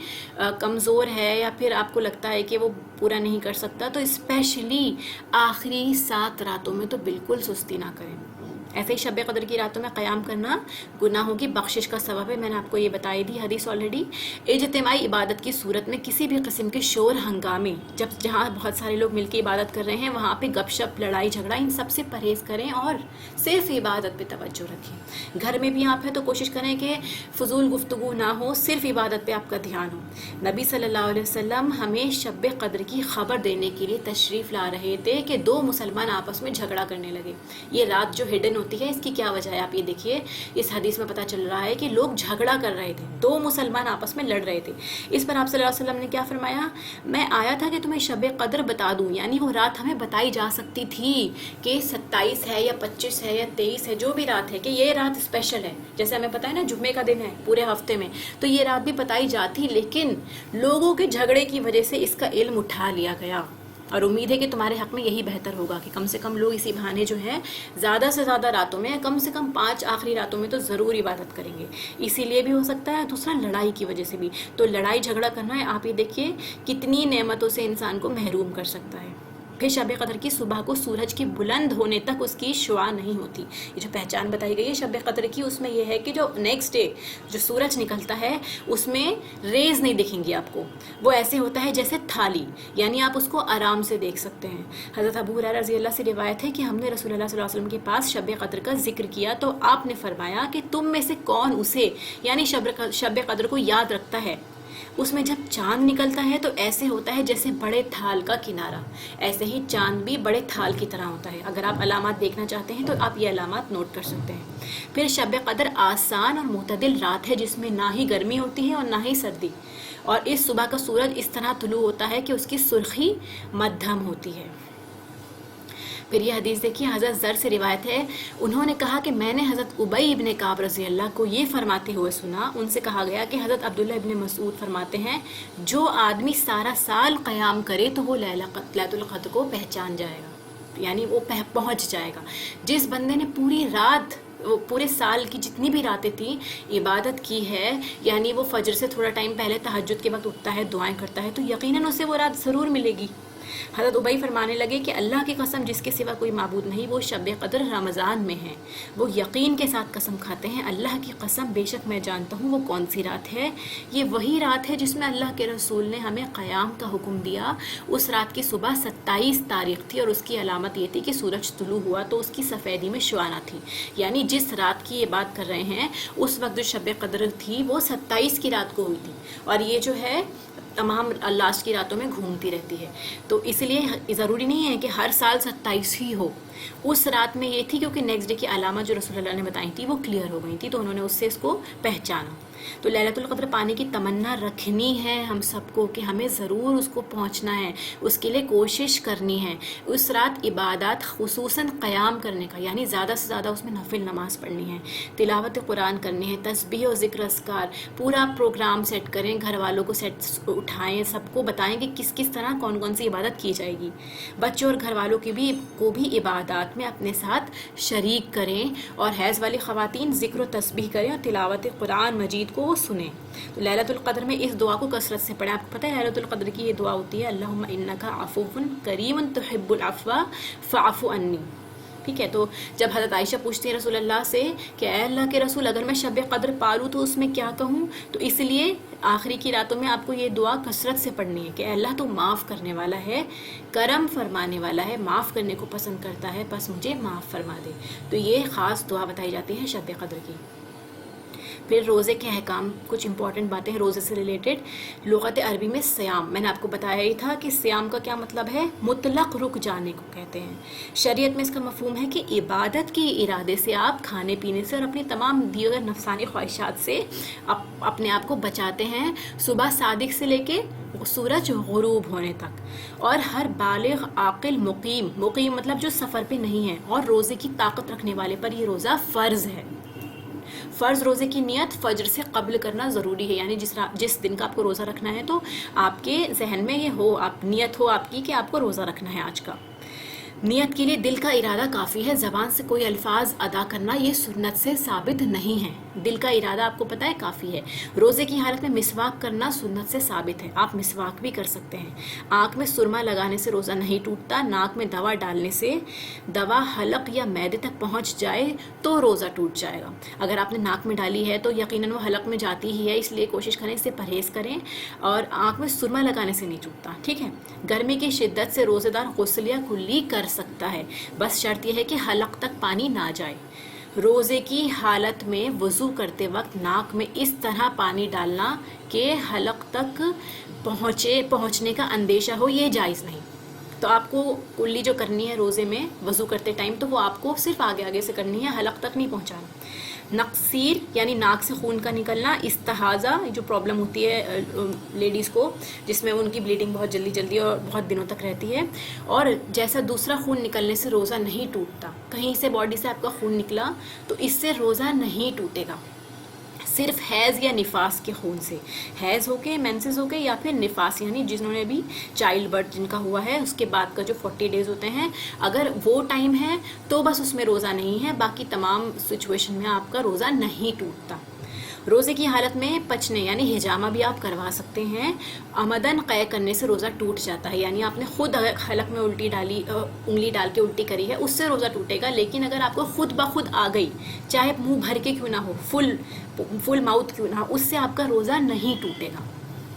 کمزور ہے یا پھر آپ کو لگتا ہے کہ وہ پورا نہیں کر سکتا تو اسپیشلی آخری 7 راتوں میں تو بالکل سستی نہ کریں۔ ایسے ہی شب قدر کی راتوں میں قیام کرنا گناہوں کی بخشش کا سبب ہے، میں نے آپ کو یہ بتائی دی حدیث آلریڈی۔ اجتماعی عبادت کی صورت میں کسی بھی قسم کے شور ہنگامے، جہاں بہت سارے لوگ مل کے عبادت کر رہے ہیں وہاں پہ گپ شپ، لڑائی جھگڑا، ان سب سے پرہیز کریں اور صرف عبادت پہ توجہ رکھیں۔ گھر میں بھی آپ ہیں تو کوشش کریں کہ فضول گفتگو نہ ہو، صرف عبادت پہ آپ کا دھیان ہو۔ نبی صلی اللہ علیہ وسلم ہمیں شب قدر کی خبر دینے کے لیے تشریف لا رہے تھے کہ 2 مسلمان آپس میں جھگڑا کرنے لگے۔ یہ رات جو ہڈن ہوتی ہے، اس کی کیا وجہ ہے، آپ یہ دیکھیے، اس حدیث میں پتہ چل رہا ہے کہ لوگ جھگڑا کر رہے تھے، 2 مسلمان آپس میں لڑ رہے تھے۔ اس پر آپ صلی اللہ علیہ وسلم نے کیا فرمایا، میں آیا تھا کہ تمہیں شب قدر بتا دوں، یعنی وہ رات ہمیں بتائی جا سکتی تھی کہ 27 ہے یا 25 ہے یا 23 ہے، جو بھی رات ہے، کہ یہ رات اسپیشل ہے، جیسے ہمیں پتہ ہے نا جمعے کا دن ہے پورے ہفتے میں، تو یہ رات بھی بتائی جاتی، لیکن لوگوں کے جھگڑے کی وجہ سے اس کا علم اٹھا لیا گیا۔ اور امید ہے کہ تمہارے حق میں یہی بہتر ہوگا کہ کم سے کم لوگ اسی بہانے جو ہے زیادہ سے زیادہ راتوں میں، کم سے کم 5 آخری راتوں میں تو ضرور عبادت کریں گے۔ اسی لیے بھی ہو سکتا ہے، دوسرا لڑائی کی وجہ سے بھی، تو لڑائی جھگڑا کرنا ہے، آپ یہ دیکھیے کتنی نعمتوں سے انسان کو محروم کر سکتا ہے۔ پھر شب قدر کی صبح کو سورج کے بلند ہونے تک اس کی شعاع نہیں ہوتی. یہ جو پہچان بتائی گئی ہے شب قدر کی، اس میں یہ ہے کہ جو نیکسٹ ڈے جو سورج نکلتا ہے اس میں ریز نہیں دکھیں گی آپ کو، وہ ایسے ہوتا ہے جیسے تھالی، یعنی آپ اس کو آرام سے دیکھ سکتے ہیں. حضرت ابو ہریرہ رضی اللہ سے روایت ہے کہ ہم نے رسول اللہ صلی اللہ علیہ وسلم کے پاس شب قدر کا ذکر کیا تو آپ نے فرمایا کہ تم میں سے کون اسے یعنی شب قدر کو یاد رکھتا ہے. اس میں جب چاند نکلتا ہے تو ایسے ہوتا ہے جیسے بڑے تھال کا کنارہ، ایسے ہی چاند بھی بڑے تھال کی طرح ہوتا ہے. اگر آپ علامات دیکھنا چاہتے ہیں تو آپ یہ علامات نوٹ کر سکتے ہیں. پھر شب قدر آسان اور معتدل رات ہے جس میں نہ ہی گرمی ہوتی ہے اور نہ ہی سردی، اور اس صبح کا سورج اس طرح طلوع ہوتا ہے کہ اس کی سرخی مدھم ہوتی ہے. پھر یہ حدیث دیکھیے، حضرت زر سے روایت ہے، انہوں نے کہا کہ میں نے حضرت ابی ابن کعب رضی اللہ کو یہ فرماتے ہوئے سنا. ان سے کہا گیا کہ حضرت عبداللہ ابن مسعود فرماتے ہیں جو آدمی سارا سال قیام کرے تو وہ لیلۃ القدر کو پہچان جائے گا، یعنی وہ پہنچ جائے گا. جس بندے نے پوری رات، پورے سال کی جتنی بھی راتیں تھیں عبادت کی ہے، یعنی وہ فجر سے تھوڑا ٹائم پہلے تہجد کے وقت اٹھتا ہے، دعائیں کرتا ہے، تو یقیناً اسے وہ رات ضرور ملے گی. حضرت ابی فرمانے لگے کہ اللہ کی قسم جس کے سوا کوئی معبود نہیں، وہ شب قدر رمضان میں ہے. وہ یقین کے ساتھ قسم کھاتے ہیں، اللہ کی قسم بے شک میں جانتا ہوں وہ کون سی رات ہے. یہ وہی رات ہے جس میں اللہ کے رسول نے ہمیں قیام کا حکم دیا. اس رات کی صبح 27 تاریخ تھی اور اس کی علامت یہ تھی کہ سورج طلوع ہوا تو اس کی سفیدی میں شعاع نہ تھی. یعنی جس رات کی یہ بات کر رہے ہیں اس وقت جو شب قدر تھی وہ 27 کی رات کو ہوئی تھی، اور یہ جو ہے تمام لاسٹ کی راتوں میں گھومتی رہتی ہے. تو اس لیے ضروری نہیں ہے کہ ہر سال 27 ہی ہو. اس رات میں یہ تھی کیونکہ نیکسٹ ڈے کی علامت جو رسول اللہ نے بتائی تھی وہ کلیئر ہو گئی تھی، تو انہوں نے اس سے اس کو پہچانا. تو لیلۃ القدر پانے کی تمنا رکھنی ہے ہم سب کو کہ ہمیں ضرور اس کو پہنچنا ہے، اس کے لیے کوشش کرنی ہے. اس رات عبادات خصوصاً قیام کرنے کا، یعنی زیادہ سے زیادہ اس میں نفل نماز پڑھنی ہے، تلاوت قرآن کرنی ہے، تسبیح و ذکر اذکار، پورا پروگرام سیٹ کریں، گھر والوں کو سیٹ اٹھائیں، سب کو بتائیں کہ کس کس طرح کون کون سی عبادت کی جائے گی. بچوں اور گھر والوں کو بھی عبادات میں اپنے ساتھ شریک کریں، اور حیض والی خواتین ذکر و تسبیح کریں اور تلاوت قرآن مجید کو وہ سنیں. تو لیلۃ القدر میں اس دعا کو کثرت سے پڑھیں. آپ کو پتہ ہے لیلۃ القدر کی یہ دعا ہوتی ہے، اللہم انک عفو کریم تحب العفو فاعف عنی. ٹھیک ہے، تو جب حضرت عائشہ پوچھتی ہیں رسول اللہ سے کہ اے اللہ کے رسول اگر میں شب قدر پالوں تو اس میں کیا کہوں، تو اس لیے آخری کی راتوں میں آپ کو یہ دعا کثرت سے پڑھنی ہے کہ اے اللہ تو معاف کرنے والا ہے، کرم فرمانے والا ہے، معاف کرنے کو پسند کرتا ہے، بس مجھے معاف فرما دے. تو یہ خاص دعا بتائی جاتی ہے شب قدر کی. پھر روزے کے احکام، کچھ امپورٹنٹ باتیں ہیں روزے سے ریلیٹڈ. لغت عربی میں سیام، میں نے آپ کو بتایا ہی تھا کہ سیام کا کیا مطلب ہے، مطلق رک جانے کو کہتے ہیں. شریعت میں اس کا مفہوم ہے کہ عبادت کے ارادے سے آپ کھانے پینے سے اور اپنی تمام دیگر نفسانی خواہشات سے اپنے آپ کو بچاتے ہیں صبح صادق سے لے کے سورج غروب ہونے تک. اور ہر بالغ عاقل مقیم مطلب جو سفر پہ نہیں ہے اور روزے کی طاقت رکھنے والے پر یہ روزہ فرض ہے. فرض روزے کی نیت فجر سے قبل کرنا ضروری ہے، یعنی جس دن کا آپ کو روزہ رکھنا ہے تو آپ کے ذہن میں یہ ہو، نیت ہو آپ کی کہ آپ کو روزہ رکھنا ہے آج کا. نیت کے لیے دل کا ارادہ کافی ہے، زبان سے کوئی الفاظ ادا کرنا یہ سنت سے ثابت نہیں ہے. دل کا ارادہ آپ کو پتہ ہے کافی ہے. روزے کی حالت میں مسواک کرنا سنت سے ثابت ہے، آپ مسواک بھی کر سکتے ہیں. آنکھ میں سرما لگانے سے روزہ نہیں ٹوٹتا. ناک میں دوا ڈالنے سے دوا حلق یا معدے تک پہنچ جائے تو روزہ ٹوٹ جائے گا. اگر آپ نے ناک میں ڈالی ہے تو یقیناً وہ حلق میں جاتی ہی ہے، اس لیے کوشش کریں اس سے پرہیز کریں. اور آنکھ میں سرما لگانے سے نہیں ٹوٹتا. ٹھیک ہے، گرمی کی شدت سے روزے دار غسل یا کلی کر سکتا ہے، بس شرط یہ ہے کہ حلق تک پانی نہ جائے. روزے کی حالت میں وضو کرتے وقت ناک میں اس طرح پانی ڈالنا کہ حلق تک پہنچنے کا اندیشہ ہو، یہ جائز نہیں. تو آپ کو کلی جو کرنی ہے روزے میں وضو کرتے ٹائم تو وہ آپ کو صرف آگے سے کرنی ہے، حلق تک نہیں پہنچانا. نقصیر یعنی ناک سے خون کا نکلنا، استحاضہ جو پرابلم ہوتی ہے لیڈیز کو جس میں ان کی بلیڈنگ بہت جلدی اور بہت دنوں تک رہتی ہے، اور جیسا دوسرا خون نکلنے سے روزہ نہیں ٹوٹتا. کہیں سے باڈی سے آپ کا خون نکلا تو اس سے روزہ نہیں ٹوٹے گا. صرف حیض یا نفاس کے خون سے، حیض ہو کے، مینسز ہو کے، یا پھر نفاس یعنی جنہوں نے بھی چائلڈ برتھ جن کا ہوا ہے اس کے بعد کا جو 40 ڈیز ہوتے ہیں، اگر وہ ٹائم ہے تو بس اس میں روزہ نہیں ہے، باقی تمام سچویشن میں آپ کا روزہ نہیں ٹوٹتا. روزے کی حالت میں پچنے یعنی ہجامہ بھی آپ کروا سکتے ہیں. عمدن قے کرنے سے روزہ ٹوٹ جاتا ہے, یعنی آپ نے خود حلق میں الٹی ڈالی, انگلی ڈال کے الٹی کری ہے, اس سے روزہ ٹوٹے گا. لیکن اگر آپ کو خود بخود آ گئی, چاہے منہ بھر کے کیوں نہ ہو, فل ماؤتھ کیوں نہ ہو, اس سے آپ کا روزہ نہیں ٹوٹے گا.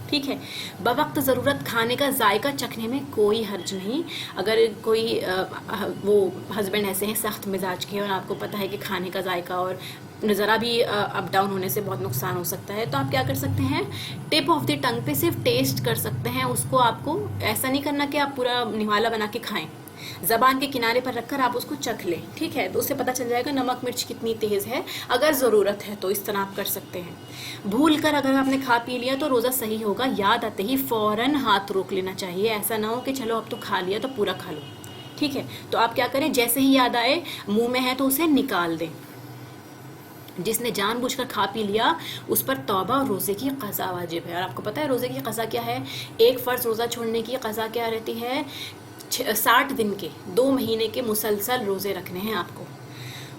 ٹھیک ہے. بوقت ضرورت کھانے کا ذائقہ چکھنے میں کوئی حرج نہیں. اگر کوئی وہ ہسبینڈ ایسے ہیں سخت مزاج کے اور آپ کو پتہ ہے کہ کھانے کا ذائقہ اور ذرا بھی اپ ڈاؤن ہونے سے بہت نقصان ہو سکتا ہے, تو آپ کیا کر سکتے ہیں, ٹپ آف دی ٹنگ پہ صرف ٹیسٹ کر سکتے ہیں اس کو. آپ کو ایسا نہیں کرنا کہ آپ پورا نوالا بنا کے کھائیں, زبان کے کنارے پر رکھ کر آپ اس کو چکھ لیں. ٹھیک ہے, تو اس سے پتہ چل جائے گا نمک مرچ کتنی تیز ہے. اگر ضرورت ہے تو اس طرح آپ کر سکتے ہیں. بھول کر اگر آپ نے کھا پی لیا تو روزہ صحیح ہوگا. یاد آتے ہی فوراً ہاتھ روک لینا چاہیے. ایسا نہ ہو کہ چلو اب تو کھا لیا تو پورا کھا لو. ٹھیک ہے, تو آپ کیا کریں, جیسے ہی یاد آئے منہ میں ہے تو اسے نکال دیں. جس نے جان بوجھ کر کھا پی لیا اس پر توبہ اور روزے کی قضا واجب ہے. اور آپ کو پتہ ہے روزے کی قضا کیا ہے؟ ایک فرض روزہ چھوڑنے کی قضا کیا رہتی ہے؟ 60 دن کے 2 مہینے کے مسلسل روزے رکھنے ہیں آپ کو.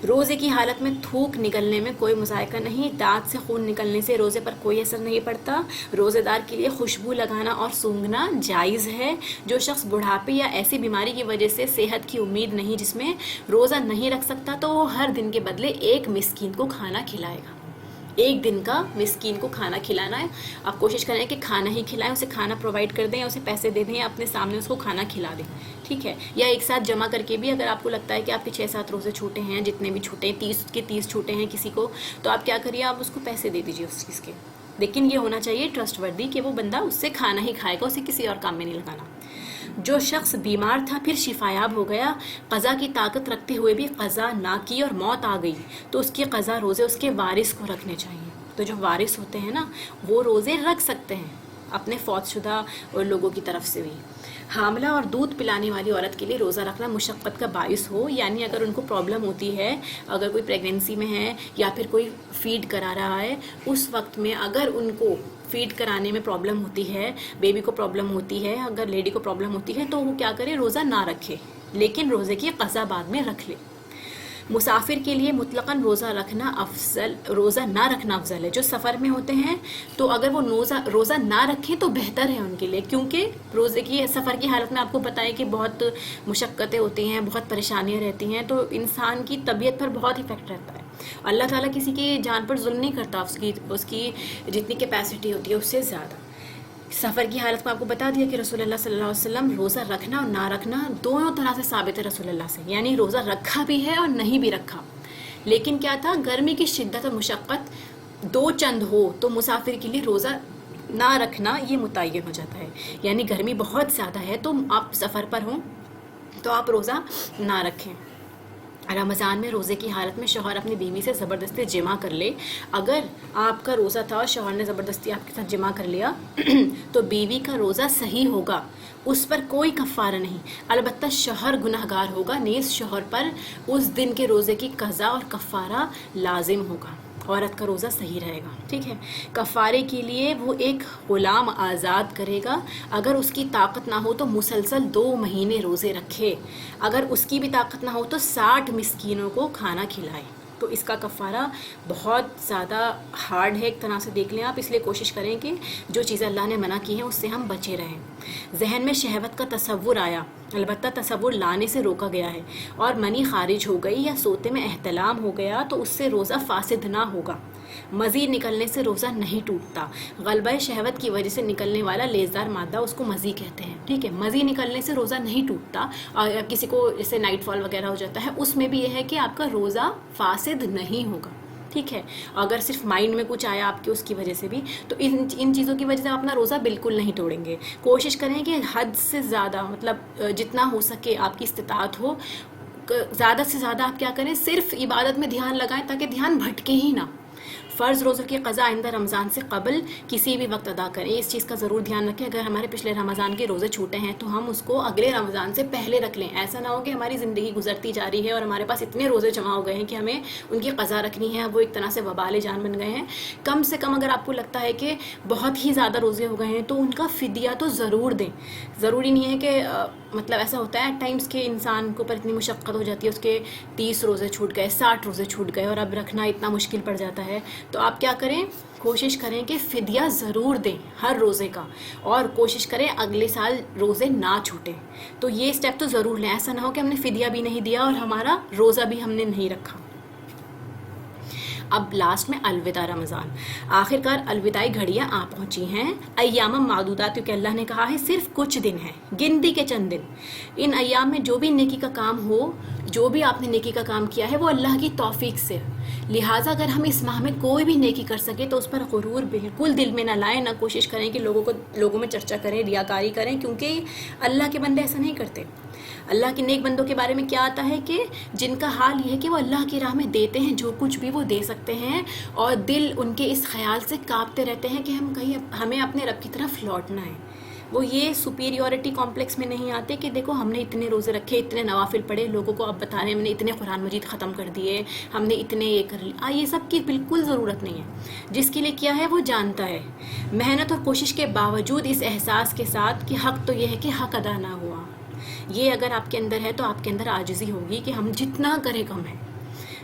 روزے کی حالت میں تھوک نکلنے میں کوئی مذائقہ نہیں. دانت سے خون نکلنے سے روزے پر کوئی اثر نہیں پڑتا. روزے دار کے لیے خوشبو لگانا اور سونگھنا جائز ہے. جو شخص بڑھاپے یا ایسی بیماری کی وجہ سے صحت کی امید نہیں, جس میں روزہ نہیں رکھ سکتا, تو وہ ہر دن کے بدلے ایک مسکین کو کھانا کھلائے گا. ایک دن کا مسکین کو کھانا کھلانا ہے. آپ کوشش کریں کہ کھانا ہی کھلائیں, اسے کھانا پرووائڈ کر دیں یا اسے پیسے دے دیں یا اپنے سامنے اس کو کھانا کھلا دیں. ٹھیک ہے, یا ایک ساتھ جمع کر کے بھی اگر آپ کو لگتا ہے کہ آپ کے 6-7 روزے چھوٹے ہیں, جتنے بھی چھوٹے ہیں 30 کے 30 چھوٹے ہیں کسی کو, تو آپ کیا کریے, آپ اس کو پیسے دے دیجیے اس چیز کے. لیکن یہ ہونا چاہیے ٹرسٹ وردی کہ وہ بندہ اس سے کھانا ہی کھائے گا, اسے کسی اور کام میں نہیں لگانا. جو شخص بیمار تھا پھر شفایاب ہو گیا, قضا کی طاقت رکھتے ہوئے بھی قضا نہ کی اور موت آ گئی, تو اس کی قضا روزے اس کے وارث کو رکھنے چاہیے. تو جو وارث ہوتے ہیں نا, وہ روزے رکھ سکتے ہیں اپنے فوت شدہ اور لوگوں کی طرف سے بھی. حاملہ اور دودھ پلانے والی عورت کے لیے روزہ رکھنا مشقت کا باعث ہو, یعنی اگر ان کو پرابلم ہوتی ہے, اگر کوئی پریگنینسی میں ہے یا پھر کوئی فیڈ کرا رہا ہے, اس وقت میں اگر ان کو فیڈ کرانے میں پرابلم ہوتی ہے, بیبی کو پرابلم ہوتی ہے, اگر لیڈی کو پرابلم ہوتی ہے, تو وہ کیا کرے, روزہ نہ رکھے, لیکن روزے کی قضا بعد میں رکھ لے. مسافر کے لیے مطلقاً روزہ نہ رکھنا افضل ہے. جو سفر میں ہوتے ہیں تو اگر وہ روزہ نہ رکھیں تو بہتر ہے ان کے لیے, کیونکہ روزے کی سفر کی حالت میں آپ کو بتائیں کہ بہت مشقتیں ہوتی ہیں, بہت پریشانیاں رہتی ہیں, تو انسان کی طبیعت پر بہت افیکٹ رہتا ہے. اللہ تعالیٰ کسی کی جان پر ظلم نہیں کرتا, اس کی جتنی کیپیسٹی ہوتی ہے اس سے زیادہ. سفر کی حالت میں آپ کو بتا دیا کہ رسول اللہ صلی اللہ علیہ وسلم روزہ رکھنا اور نہ رکھنا دونوں طرح سے ثابت ہے رسول اللہ سے, یعنی روزہ رکھا بھی ہے اور نہیں بھی رکھا. لیکن کیا تھا, گرمی کی شدت اور مشقت 2 چند ہو تو مسافر کے لیے روزہ نہ رکھنا یہ متعین ہو جاتا ہے. یعنی گرمی بہت زیادہ ہے تو آپ سفر پر ہوں تو آپ روزہ نہ رکھیں. رمضان میں روزے کی حالت میں شوہر اپنی بیوی سے زبردستی جمع کر لے. اگر آپ کا روزہ تھا اور شوہر نے زبردستی آپ کے ساتھ جمع کر لیا تو بیوی کا روزہ صحیح ہوگا, اس پر کوئی کفارہ نہیں. البتہ شوہر گنہگار ہوگا, نیز شوہر پر اس دن کے روزے کی قضا اور کفارہ لازم ہوگا. عورت کا روزہ صحیح رہے گا. ٹھیک ہے, کفارے کے لیے وہ ایک غلام آزاد کرے گا. اگر اس کی طاقت نہ ہو تو مسلسل 2 مہینے روزے رکھے. اگر اس کی بھی طاقت نہ ہو تو 60 مسکینوں کو کھانا کھلائے. تو اس کا کفارہ بہت زیادہ ہارڈ ہے ایک طرح سے, دیکھ لیں آپ. اس لیے کوشش کریں کہ جو چیزیں اللہ نے منع کی ہیں اس سے ہم بچے رہیں. ذہن میں شہوت کا تصور آیا, البتہ تصور لانے سے روکا گیا ہے, اور منی خارج ہو گئی یا سوتے میں احتلام ہو گیا تو اس سے روزہ فاسد نہ ہوگا. مزید نکلنے سے روزہ نہیں ٹوٹتا. غلبہ شہوت کی وجہ سے نکلنے والا لیزدار مادہ اس کو مزی کہتے ہیں. ٹھیک ہے, مزی نکلنے سے روزہ نہیں ٹوٹتا. اور کسی کو جیسے نائٹ فال وغیرہ ہو جاتا ہے, اس میں بھی یہ ہے کہ آپ کا روزہ فاسد نہیں ہوگا. ٹھیک ہے, اگر صرف مائنڈ میں کچھ آیا آپ کے اس کی وجہ سے بھی, تو ان چیزوں کی وجہ سے آپ اپنا روزہ بالکل نہیں توڑیں گے. کوشش کریں کہ حد سے زیادہ, مطلب جتنا ہو سکے آپ کی استطاعت ہو, زیادہ سے زیادہ آپ کیا کریں, صرف عبادت میں دھیان لگائیں تاکہ دھیان بھٹکے ہی نہ. فرض روزوں کی قضا آئندہ رمضان سے قبل کسی بھی وقت ادا کریں. اس چیز کا ضرور دھیان رکھیں. اگر ہمارے پچھلے رمضان کے روزے چھوٹے ہیں تو ہم اس کو اگلے رمضان سے پہلے رکھ لیں. ایسا نہ ہو کہ ہماری زندگی گزرتی جا رہی ہے اور ہمارے پاس اتنے روزے جمع ہو گئے ہیں کہ ہمیں ان کی قضا رکھنی ہے, وہ ایک طرح سے وبال جان بن گئے ہیں. کم سے کم اگر آپ کو لگتا ہے کہ بہت ہی زیادہ روزے ہو گئے ہیں تو ان کا فدیہ تو ضرور دیں. ضروری نہیں ہے کہ مطلب ایسا ہوتا ہے ایٹ ٹائمس کہ انسان کو پر اتنی مشقت ہو جاتی ہے, اس کے 30 روزے چھوٹ گئے, 60 روزے چھوٹ گئے اور اب رکھنا اتنا مشکل پڑ جاتا ہے. تو آپ کیا کریں، کوشش کریں کہ فدیہ ضرور دیں ہر روزے کا، اور کوشش کریں اگلے سال روزے نہ چھوٹیں. تو یہ اسٹیپ تو ضرور لیں، ایسا نہ ہو کہ ہم نے فدیہ بھی نہیں دیا اور ہمارا روزہ بھی ہم نے نہیں رکھا. اب لاسٹ میں الوداع رمضان. آخر کار الوداعی گھڑیاں آ پہنچی ہیں. ایام معدودات، کیونکہ اللہ نے کہا ہے صرف کچھ دن ہیں، گنتی کے چند دن. ان ایام میں جو بھی نیکی کا کام ہو، جو بھی آپ نے نیکی کا کام کیا ہے وہ اللہ کی توفیق سے. لہٰذا اگر ہم اس ماہ میں کوئی بھی نیکی کر سکے تو اس پر غرور بالکل دل میں نہ لائیں، نہ کوشش کریں کہ لوگوں میں چرچا کریں، ریاکاری کریں، کیونکہ اللہ کے بندے ایسا نہیں کرتے. اللہ کے نیک بندوں کے بارے میں کیا آتا ہے کہ جن کا حال یہ ہے کہ وہ اللہ کی راہ میں دیتے ہیں جو کچھ بھی وہ دے سکتے ہیں، اور دل ان کے اس خیال سے کانپتے رہتے ہیں کہ ہمیں اپنے رب کی طرف لوٹنا ہے. وہ یہ سپیریورٹی کمپلیکس میں نہیں آتے کہ دیکھو ہم نے اتنے روزے رکھے، اتنے نوافل پڑھے، لوگوں کو اب بتا رہے ہیں ہم نے اتنے قرآن مجید ختم کر دیے، ہم نے اتنے یہ کر لیا. یہ سب کی بالکل ضرورت نہیں ہے. جس کے لیے کیا ہے وہ جانتا ہے، محنت اور کوشش کے باوجود اس احساس کے ساتھ کہ حق تو یہ ہے کہ حق ادا نہ ہوا. یہ اگر آپ کے اندر ہے تو آپ کے اندر عاجزی ہوگی کہ ہم جتنا کریں کم ہے.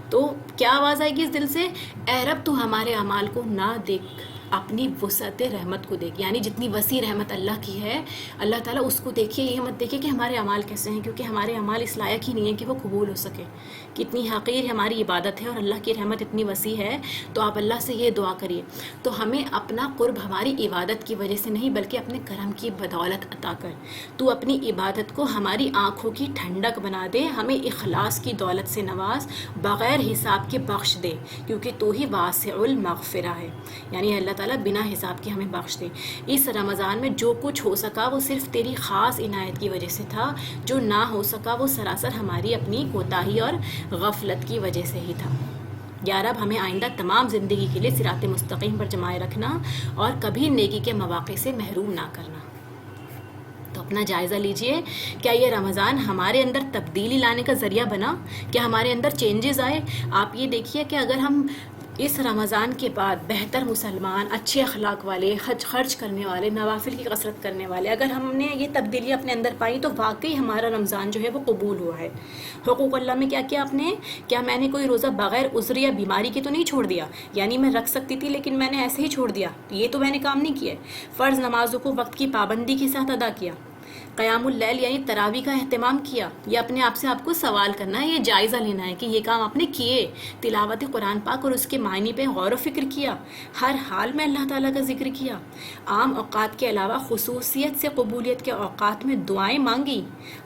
تو کیا آواز آئے گی اس دل سے، اے رب تو ہمارے اعمال کو نہ دیکھ، اپنی وسعت رحمت کو دیکھ. یعنی جتنی وسیع رحمت اللہ کی ہے، اللہ تعالیٰ اس کو دیکھیے، یہ مت دیکھیے کہ ہمارے اعمال کیسے ہیں، کیونکہ ہمارے اعمال اس لائق ہی نہیں ہے کہ وہ قبول ہو سکے. کتنی حقیر ہماری عبادت ہے اور اللہ کی رحمت اتنی وسیع ہے. تو آپ اللہ سے یہ دعا کریے تو ہمیں اپنا قرب ہماری عبادت کی وجہ سے نہیں بلکہ اپنے کرم کی بدولت عطا کر. تو اپنی عبادت کو ہماری آنکھوں کی ٹھنڈک بنا دے، ہمیں اخلاص کی دولت سے نواز، بغیر حساب کے بخش دے، کیونکہ تو ہی واسع المغفرہ ہے. یعنی اللہ تعالیٰ بنا حساب کے ہمیں بخش دے. اس رمضان میں جو کچھ ہو سکا وہ صرف تیری خاص عنایت کی وجہ سے تھا، جو نہ ہو سکا وہ سراسر ہماری اپنی کوتاہی اور غفلت کی وجہ سے ہی تھا. یا رب ہمیں آئندہ تمام زندگی کے لیے صراط مستقیم پر جمائے رکھنا اور کبھی نیکی کے مواقع سے محروم نہ کرنا. تو اپنا جائزہ لیجئے، کیا یہ رمضان ہمارے اندر تبدیلی لانے کا ذریعہ بنا؟ کیا ہمارے اندر چینجز آئے؟ آپ یہ دیکھیے کہ اگر ہم اس رمضان کے بعد بہتر مسلمان، اچھے اخلاق والے، خرچ کرنے والے، نوافل کی کثرت کرنے والے، اگر ہم نے یہ تبدیلی اپنے اندر پائی تو واقعی ہمارا رمضان جو ہے وہ قبول ہوا ہے. حقوق اللہ میں کیا کیا آپ نے؟ کیا میں نے کوئی روزہ بغیر عذر یا بیماری کے تو نہیں چھوڑ دیا؟ یعنی میں رکھ سکتی تھی لیکن میں نے ایسے ہی چھوڑ دیا، یہ تو میں نے کام نہیں کیا. فرض نمازوں کو وقت کی پابندی کے ساتھ ادا کیا. قیام اللیل یعنی تراویح کا اہتمام کیا. یہ اپنے آپ سے آپ کو سوال کرنا ہے، یہ جائزہ لینا ہے کہ یہ کام آپ نے کیے. تلاوت قرآن پاک اور اس کے معنی پہ غور و فکر کیا. ہر حال میں اللہ تعالیٰ کا ذکر کیا. عام اوقات کے علاوہ خصوصیت سے قبولیت کے اوقات میں دعائیں مانگی.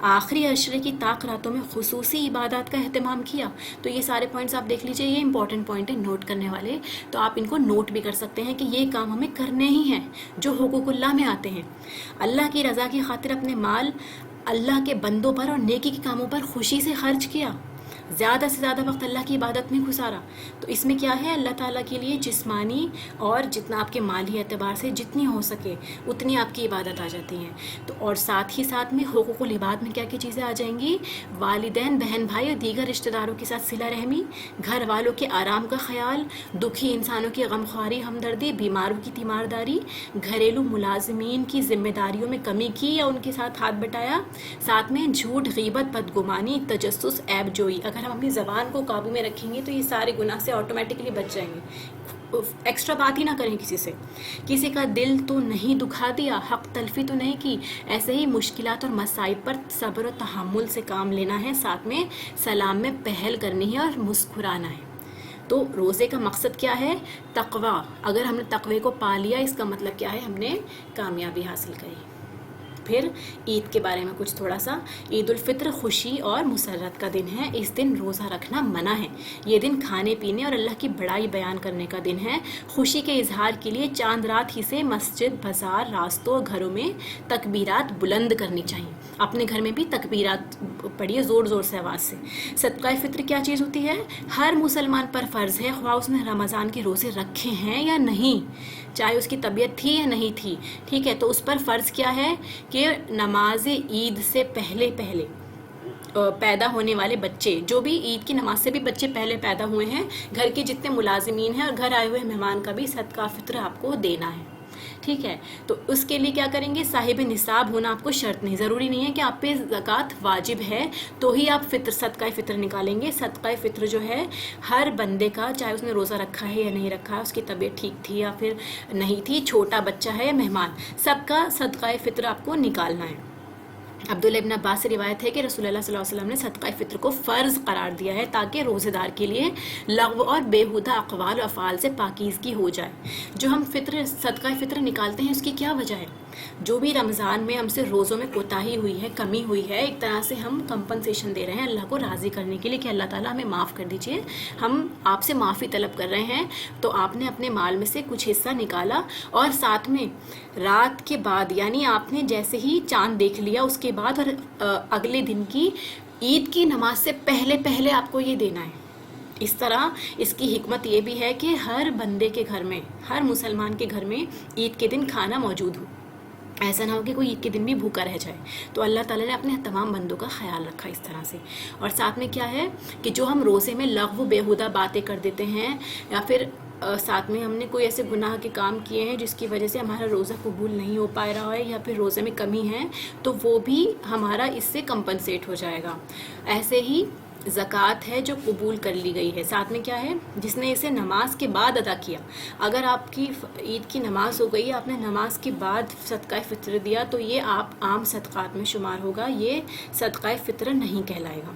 آخری عشرے کی طاق راتوں میں خصوصی عبادات کا اہتمام کیا. تو یہ سارے پوائنٹس آپ دیکھ لیجئے، یہ امپورٹنٹ پوائنٹ ہیں نوٹ کرنے والے. تو آپ ان کو نوٹ بھی کر سکتے ہیں کہ یہ کام ہمیں کرنے ہی ہیں جو حقوق اللہ میں آتے ہیں. اللہ کی رضا کی خاطر اپنے مال اللہ کے بندوں پر اور نیکی کے کاموں پر خوشی سے خرچ کیا. زیادہ سے زیادہ وقت اللہ کی عبادت میں گزارا. تو اس میں کیا ہے، اللہ تعالیٰ کے لیے جسمانی اور جتنا آپ کے مالی اعتبار سے جتنی ہو سکے اتنی آپ کی عبادت آ جاتی ہیں. تو اور ساتھ ہی ساتھ میں حقوق العباد میں کیا کیا چیزیں آ جائیں گی؟ والدین، بہن بھائی اور دیگر رشتہ داروں کے ساتھ صلہ رحمی، گھر والوں کے آرام کا خیال، دکھی انسانوں کی غمخواری، ہمدردی، بیماروں کی تیمارداری، گھریلو ملازمین کی ذمہ داریوں میں کمی کی یا ان کے ساتھ ہاتھ بٹایا. ساتھ میں جھوٹ، غیبت، بدگمانی، تجسس، عیب جوئی. اگر ہم اپنی زبان کو قابو میں رکھیں گے تو یہ سارے گناہ سے آٹومیٹکلی بچ جائیں گے. ایکسٹرا بات ہی نہ کریں کسی سے. کسی کا دل تو نہیں دکھا دیا، حق تلفی تو نہیں کی. ایسے ہی مشکلات اور مصائب پر صبر و تحمل سے کام لینا ہے. ساتھ میں سلام میں پہل کرنی ہے اور مسکرانا ہے. تو روزے کا مقصد کیا ہے؟ تقوی. اگر ہم نے تقوی کو پا لیا اس کا مطلب کیا ہے؟ ہم نے کامیابی حاصل کری. پھر عید کے بارے میں کچھ تھوڑا سا. عید الفطر خوشی اور مسرت کا دن ہے. اس دن روزہ رکھنا منع ہے. یہ دن کھانے پینے اور اللہ کی بڑائی بیان کرنے کا دن ہے. خوشی کے اظہار کے لیے چاند رات ہی سے مسجد، بازار، راستوں، گھروں میں تکبیرات بلند کرنی چاہیے. اپنے گھر میں بھی تکبیرات پڑھیے زور زور سے آواز سے. صدقہ فطر کیا چیز ہوتی ہے؟ ہر مسلمان پر فرض ہے، خواہ اس نے رمضان کے روزے رکھے ہیں یا نہیں، چاہے اس کی طبیعت تھی یا نہیں تھی. ٹھیک ہے، تو اس پر فرض کیا ہے کہ نماز عید سے پہلے پیدا ہونے والے بچے، جو بھی عید کی نماز سے بھی بچے پہلے پیدا ہوئے ہیں، گھر کے جتنے ملازمین ہیں اور گھر آئے ہوئے مہمان کا بھی صدقہ فطر آپ کو دینا ہے. ٹھیک ہے. تو اس کے لیے کیا کریں گے, صاحب نصاب ہونا آپ کو شرط نہیں, ضروری نہیں ہے کہ آپ پہ زکوٰۃ واجب ہے تو ہی آپ صدقہ فطر نکالیں گے. صدقہ فطر جو ہے ہر بندے کا, چاہے اس نے روزہ رکھا ہے یا نہیں رکھا ہے, اس کی طبیعت ٹھیک تھی یا پھر نہیں تھی, چھوٹا بچہ ہے یا مہمان, سب کا صدقہ فطر آپ کو نکالنا ہے. عبداللہ ابن عباس سے روایت ہے کہ رسول اللہ صلی اللہ علیہ وسلم نے صدقہ فطر کو فرض قرار دیا ہے تاکہ روزے دار کے لیے لغو اور بیہودہ اقوال و افعال سے پاکیزگی ہو جائے. جو ہم صدقہ فطر نکالتے ہیں اس کی کیا وجہ ہے؟ جو بھی رمضان میں ہم سے روزوں میں کوتاہی ہوئی ہے, کمی ہوئی ہے, ایک طرح سے ہم کمپنسیشن دے رہے ہیں اللہ کو راضی کرنے کے لیے کہ اللہ تعالیٰ ہمیں معاف کر دیجئے, ہم آپ سے معافی طلب کر رہے ہیں. تو آپ نے اپنے مال میں سے کچھ حصہ نکالا اور ساتھ میں رات کے بعد, یعنی آپ نے جیسے ہی چاند دیکھ لیا اس کے بعد اور اگلے دن کی عید کی نماز سے پہلے آپ کو یہ دینا ہے. اس طرح اس کی حکمت یہ بھی ہے کہ ہر بندے کے گھر میں, ہر مسلمان کے گھر میں عید کے دن کھانا موجود ہو, ایسا نہ ہو کہ کوئی عید کے دن بھی بھوکا رہ جائے. تو اللہ تعالیٰ نے اپنے تمام بندوں کا خیال رکھا اس طرح سے. اور ساتھ میں کیا ہے کہ جو ہم روزے میں لغو بیہودہ باتیں کر دیتے ہیں یا پھر ساتھ میں ہم نے کوئی ایسے گناہ کے کام کیے ہیں جس کی وجہ سے ہمارا روزہ قبول نہیں ہو پا رہا ہے یا پھر روزے میں کمی ہے, تو وہ بھی ہمارا اس سے کمپنسیٹ ہو جائے گا. ایسے ہی زکوٰۃ ہے جو قبول کر لی گئی ہے, ساتھ میں کیا ہے جس نے اسے نماز کے بعد ادا کیا. اگر آپ کی عید کی نماز ہو گئی, آپ نے نماز کے بعد صدقہ فطر دیا, تو یہ آپ عام صدقات میں شمار ہوگا, یہ صدقہ فطر نہیں کہلائے گا.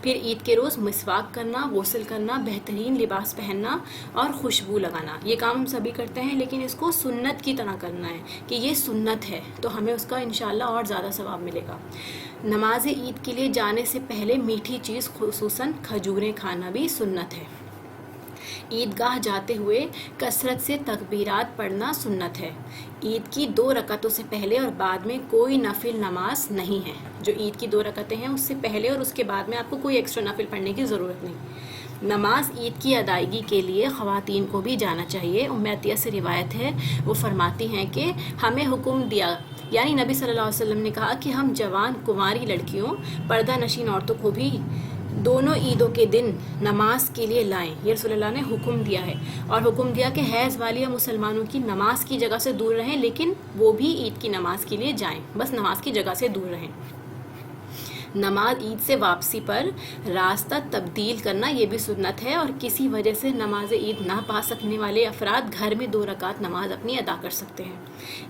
پھر عید کے روز مسواک کرنا, غسل کرنا, بہترین لباس پہننا اور خوشبو لگانا, یہ کام ہم سبھی کرتے ہیں لیکن اس کو سنت کی طرح کرنا ہے کہ یہ سنت ہے, تو ہمیں اس کا انشاءاللہ اور زیادہ ثواب ملے گا. نماز عید کے لیے جانے سے پہلے میٹھی چیز خصوصاً کھجوریں کھانا بھی سنت ہے. عیدگاہ جاتے ہوئے کثرت سے تکبیرات پڑھنا سنت ہے. عید کی 2 رکعتوں سے پہلے اور بعد میں کوئی نفل نماز نہیں ہے. جو عید کی 2 رکعتیں ہیں اس سے پہلے اور اس کے بعد میں آپ کو کوئی ایکسٹرا نفل پڑھنے کی ضرورت نہیں. نماز عید کی ادائیگی کے لیے خواتین کو بھی جانا چاہیے. ام عطیہ سے روایت ہے, وہ فرماتی ہیں کہ ہمیں حکم دیا, یعنی نبی صلی اللہ علیہ وسلم نے کہا کہ ہم جوان کنواری لڑکیوں, پردہ نشین عورتوں کو بھی دونوں عیدوں کے دن نماز کے لیے لائیں. یہ رسول اللہ نے حکم دیا ہے, اور حکم دیا کہ حیض والی مسلمانوں کی نماز کی جگہ سے دور رہیں, لیکن وہ بھی عید کی نماز کے لیے جائیں, بس نماز کی جگہ سے دور رہیں. نماز عید سے واپسی پر راستہ تبدیل کرنا یہ بھی سنت ہے, اور کسی وجہ سے نماز عید نہ پا سکنے والے افراد گھر میں 2 رکعت نماز اپنی ادا کر سکتے ہیں.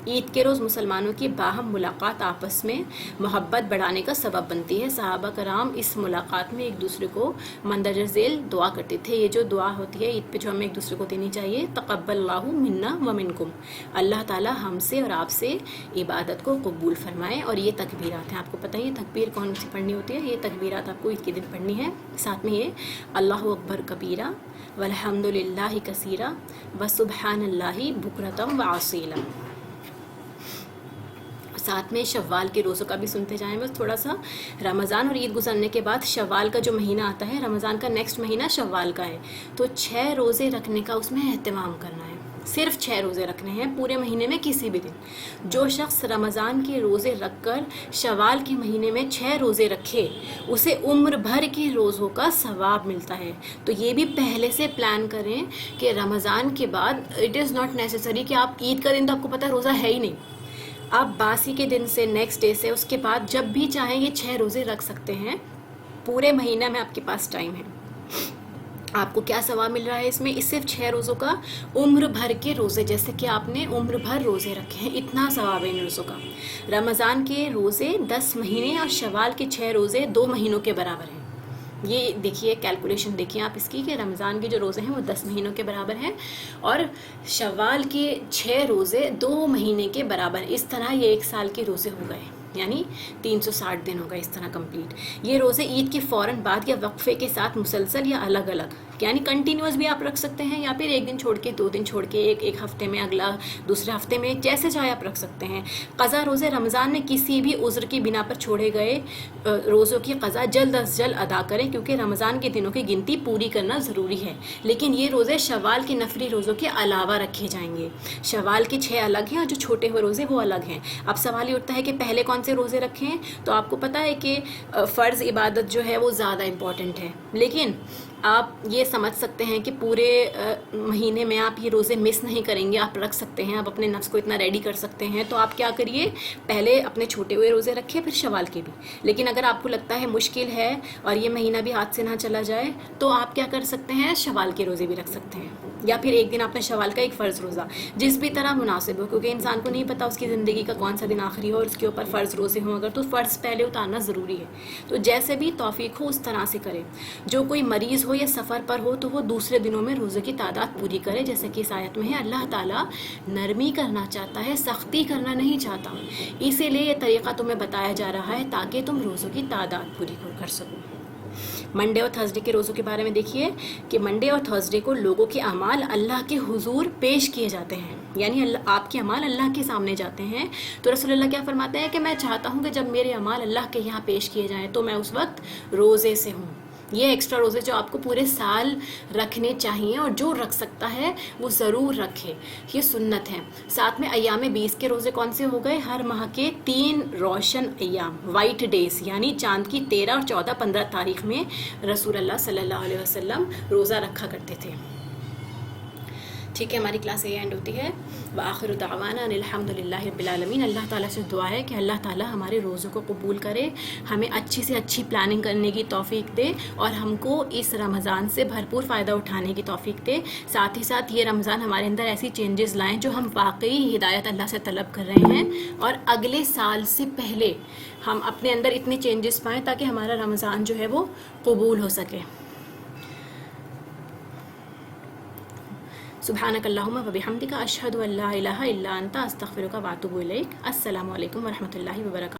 عید کے روز مسلمانوں کی باہم ملاقات آپس میں محبت بڑھانے کا سبب بنتی ہے. صحابہ کرام اس ملاقات میں ایک دوسرے کو مندرجہ ذیل دعا کرتے تھے. یہ جو دعا ہوتی ہے عید پہ جو ہمیں ایک دوسرے کو دینی چاہیے, تقبل اللہ منا و منکم, اللہ تعالیٰ ہم سے اور آپ سے عبادت کو قبول فرمائے. اور یہ تکبیرات ہیں, آپ کو پتہ ہے یہ تکبیر کون سی پڑھنی ہوتی ہے, یہ تکبیرات آپ کو عید کے دن پڑھنی ہے. ساتھ میں یہ اللہ اکبر کبیرہ والحمد للہ کثیرہ وسبحان اللہ بکرۃ وعصیلا. ساتھ میں شوال کے روزوں کا بھی سنتے جائیں. بس تھوڑا سا, رمضان اور عید گزرنے کے بعد شوال کا جو مہینہ آتا ہے, رمضان کا نیکسٹ مہینہ شوال کا ہے, تو 6 روزے رکھنے کا اس میں اہتمام کرنا ہے. صرف 6 روزے رکھنے ہیں پورے مہینے میں کسی بھی دن. جو شخص رمضان کے روزے رکھ کر شوال کے مہینے میں 6 روزے رکھے, اسے عمر بھر کے روزوں کا ثواب ملتا ہے. تو یہ بھی پہلے سے پلان کریں کہ رمضان کے بعد اٹ از ناٹ نیسیسری کہ آپ عید کا دن تو آپ کو پتہ ہے روزہ ہے ہی نہیں, آپ باسی کے دن سے, نیکسٹ ڈے سے, اس کے بعد جب بھی چاہیں یہ 6 روزے رکھ سکتے ہیں. پورے مہینہ میں آپ کے پاس ٹائم ہے. آپ کو کیا ثواب مل رہا ہے اس میں؟ اس صرف 6 روزوں کا عمر بھر کے روزے, جیسے کہ آپ نے عمر بھر روزے رکھے ہیں, اتنا ثواب ہے ان روزوں کا. رمضان کے روزے 10 مہینے اور شوال کے 6 روزے 2 مہینوں کے برابر ہیں. یہ دیکھیے کیلکولیشن دیکھیے آپ اس کی, کہ رمضان کے جو روزے ہیں وہ 10 مہینوں کے برابر ہیں اور شوال کے 6 روزے 2 مہینے کے برابر. اس طرح یہ 1 سال کے روزے ہو گئے, یعنی 360 دن ہوگا اس طرح کمپلیٹ. یہ روزے عید کے فوراً بعد یا وقفے کے ساتھ مسلسل یا الگ الگ, یعنی کنٹینیوس بھی آپ رکھ سکتے ہیں, یا پھر 1 دن چھوڑ کے 2 دن چھوڑ کے, ایک ہفتے میں, اگلا دوسرے ہفتے میں, جیسے چاہے آپ رکھ سکتے ہیں. قضا روزے رمضان میں کسی بھی عذر کی بنا پر چھوڑے گئے روزوں کی قضا جلد از جلد ادا کریں, کیونکہ رمضان کے دنوں کی گنتی پوری کرنا ضروری ہے. لیکن یہ روزے شوال کے نفلی روزوں کے علاوہ رکھے جائیں گے. شوال کے 6 الگ ہیں اور جو چھوٹے ہوئے روزے وہ الگ ہیں. اب سوال یہ اٹھتا ہے کہ پہلے کون سے روزے رکھیں, تو آپ کو پتہ ہے کہ فرض عبادت جو ہے وہ زیادہ امپورٹنٹ ہے, لیکن آپ یہ سمجھ سکتے ہیں کہ پورے مہینے میں آپ یہ روزے مس نہیں کریں گے، آپ رکھ سکتے ہیں، آپ اپنے نفس کو اتنا ریڈی کر سکتے ہیں، تو آپ کیا کریے، پہلے اپنے چھوٹے ہوئے روزے رکھیں، پھر شوال کے بھی. لیکن اگر آپ کو لگتا ہے مشکل ہے اور یہ مہینہ بھی ہاتھ سے نہ چلا جائے، تو آپ کیا کر سکتے ہیں، شوال کے روزے بھی رکھ سکتے ہیں، یا پھر ایک دن آپ نے شوال کا ایک فرض روزہ، جس بھی طرح مناسب ہو، کیونکہ انسان کو نہیں پتا اس کی زندگی کا کون سا دن آخری ہو اور اس کے اوپر فرض روزے ہوں، اگر تو فرض پہلے اتارنا ضروری ہے. تو جیسے بھی توفیق ہو اس طرح سے کرے. جو کوئی مریض ہو یا سفر پر ہو تو وہ دوسرے دنوں میں روزے کی تعداد پوری کرے، جیسے کہ اس آیت میں ہے اللہ تعالیٰ نرمی کرنا چاہتا ہے، سختی کرنا نہیں چاہتا، اسی لیے یہ طریقہ تمہیں بتایا جا رہا ہے تاکہ تم روزوں کی تعداد پوری کر سکو. منڈے اور تھرسڈے کے روزوں کے بارے میں دیکھیے کہ منڈے اور تھرسڈے کو لوگوں کے اعمال اللہ کے حضور پیش کیے جاتے ہیں، یعنی آپ کے اعمال اللہ کے سامنے جاتے ہیں. تو رسول اللہ کیا فرماتے ہیں کہ میں چاہتا ہوں کہ جب میرے اعمال اللہ کے یہاں پیش کیے جائیں تو میں اس وقت روزے سے ہوں. یہ ایکسٹرا روزے جو آپ کو پورے سال رکھنے چاہیے، اور جو رکھ سکتا ہے وہ ضرور رکھے، یہ سنت ہے. ساتھ میں ایام 20 کے روزے کون سے ہو گئے، ہر ماہ کے 3 روشن ایام، وائٹ ڈیز، یعنی چاند کی 13 اور 14 15 تاریخ میں رسول اللہ صلی اللہ علیہ وسلم روزہ رکھا کرتے تھے. ٹھیک ہے، ہماری کلاس یہ اینڈ ہوتی ہے. وآخر دعوانا ان الحمد للہ رب العالمین. اللہ تعالیٰ سے دعا ہے کہ اللہ تعالیٰ ہمارے روزوں کو قبول کرے، ہمیں اچھی سے اچھی پلاننگ کرنے کی توفیق دے، اور ہم کو اس رمضان سے بھرپور فائدہ اٹھانے کی توفیق دے. ساتھ ہی ساتھ یہ رمضان ہمارے اندر ایسی چینجز لائیں جو ہم واقعی ہدایت اللہ سے طلب کر رہے ہیں، اور اگلے سال سے پہلے ہم اپنے اندر اتنے چینجز پائیں تاکہ ہمارا رمضان جو ہے وہ قبول ہو سکے. سبحانک اللہم و بحمدک اشہد ان لا الہ الا انت استغفرک و اتوب الیک. السلام علیکم ورحمۃ اللہ وبرکاتہ.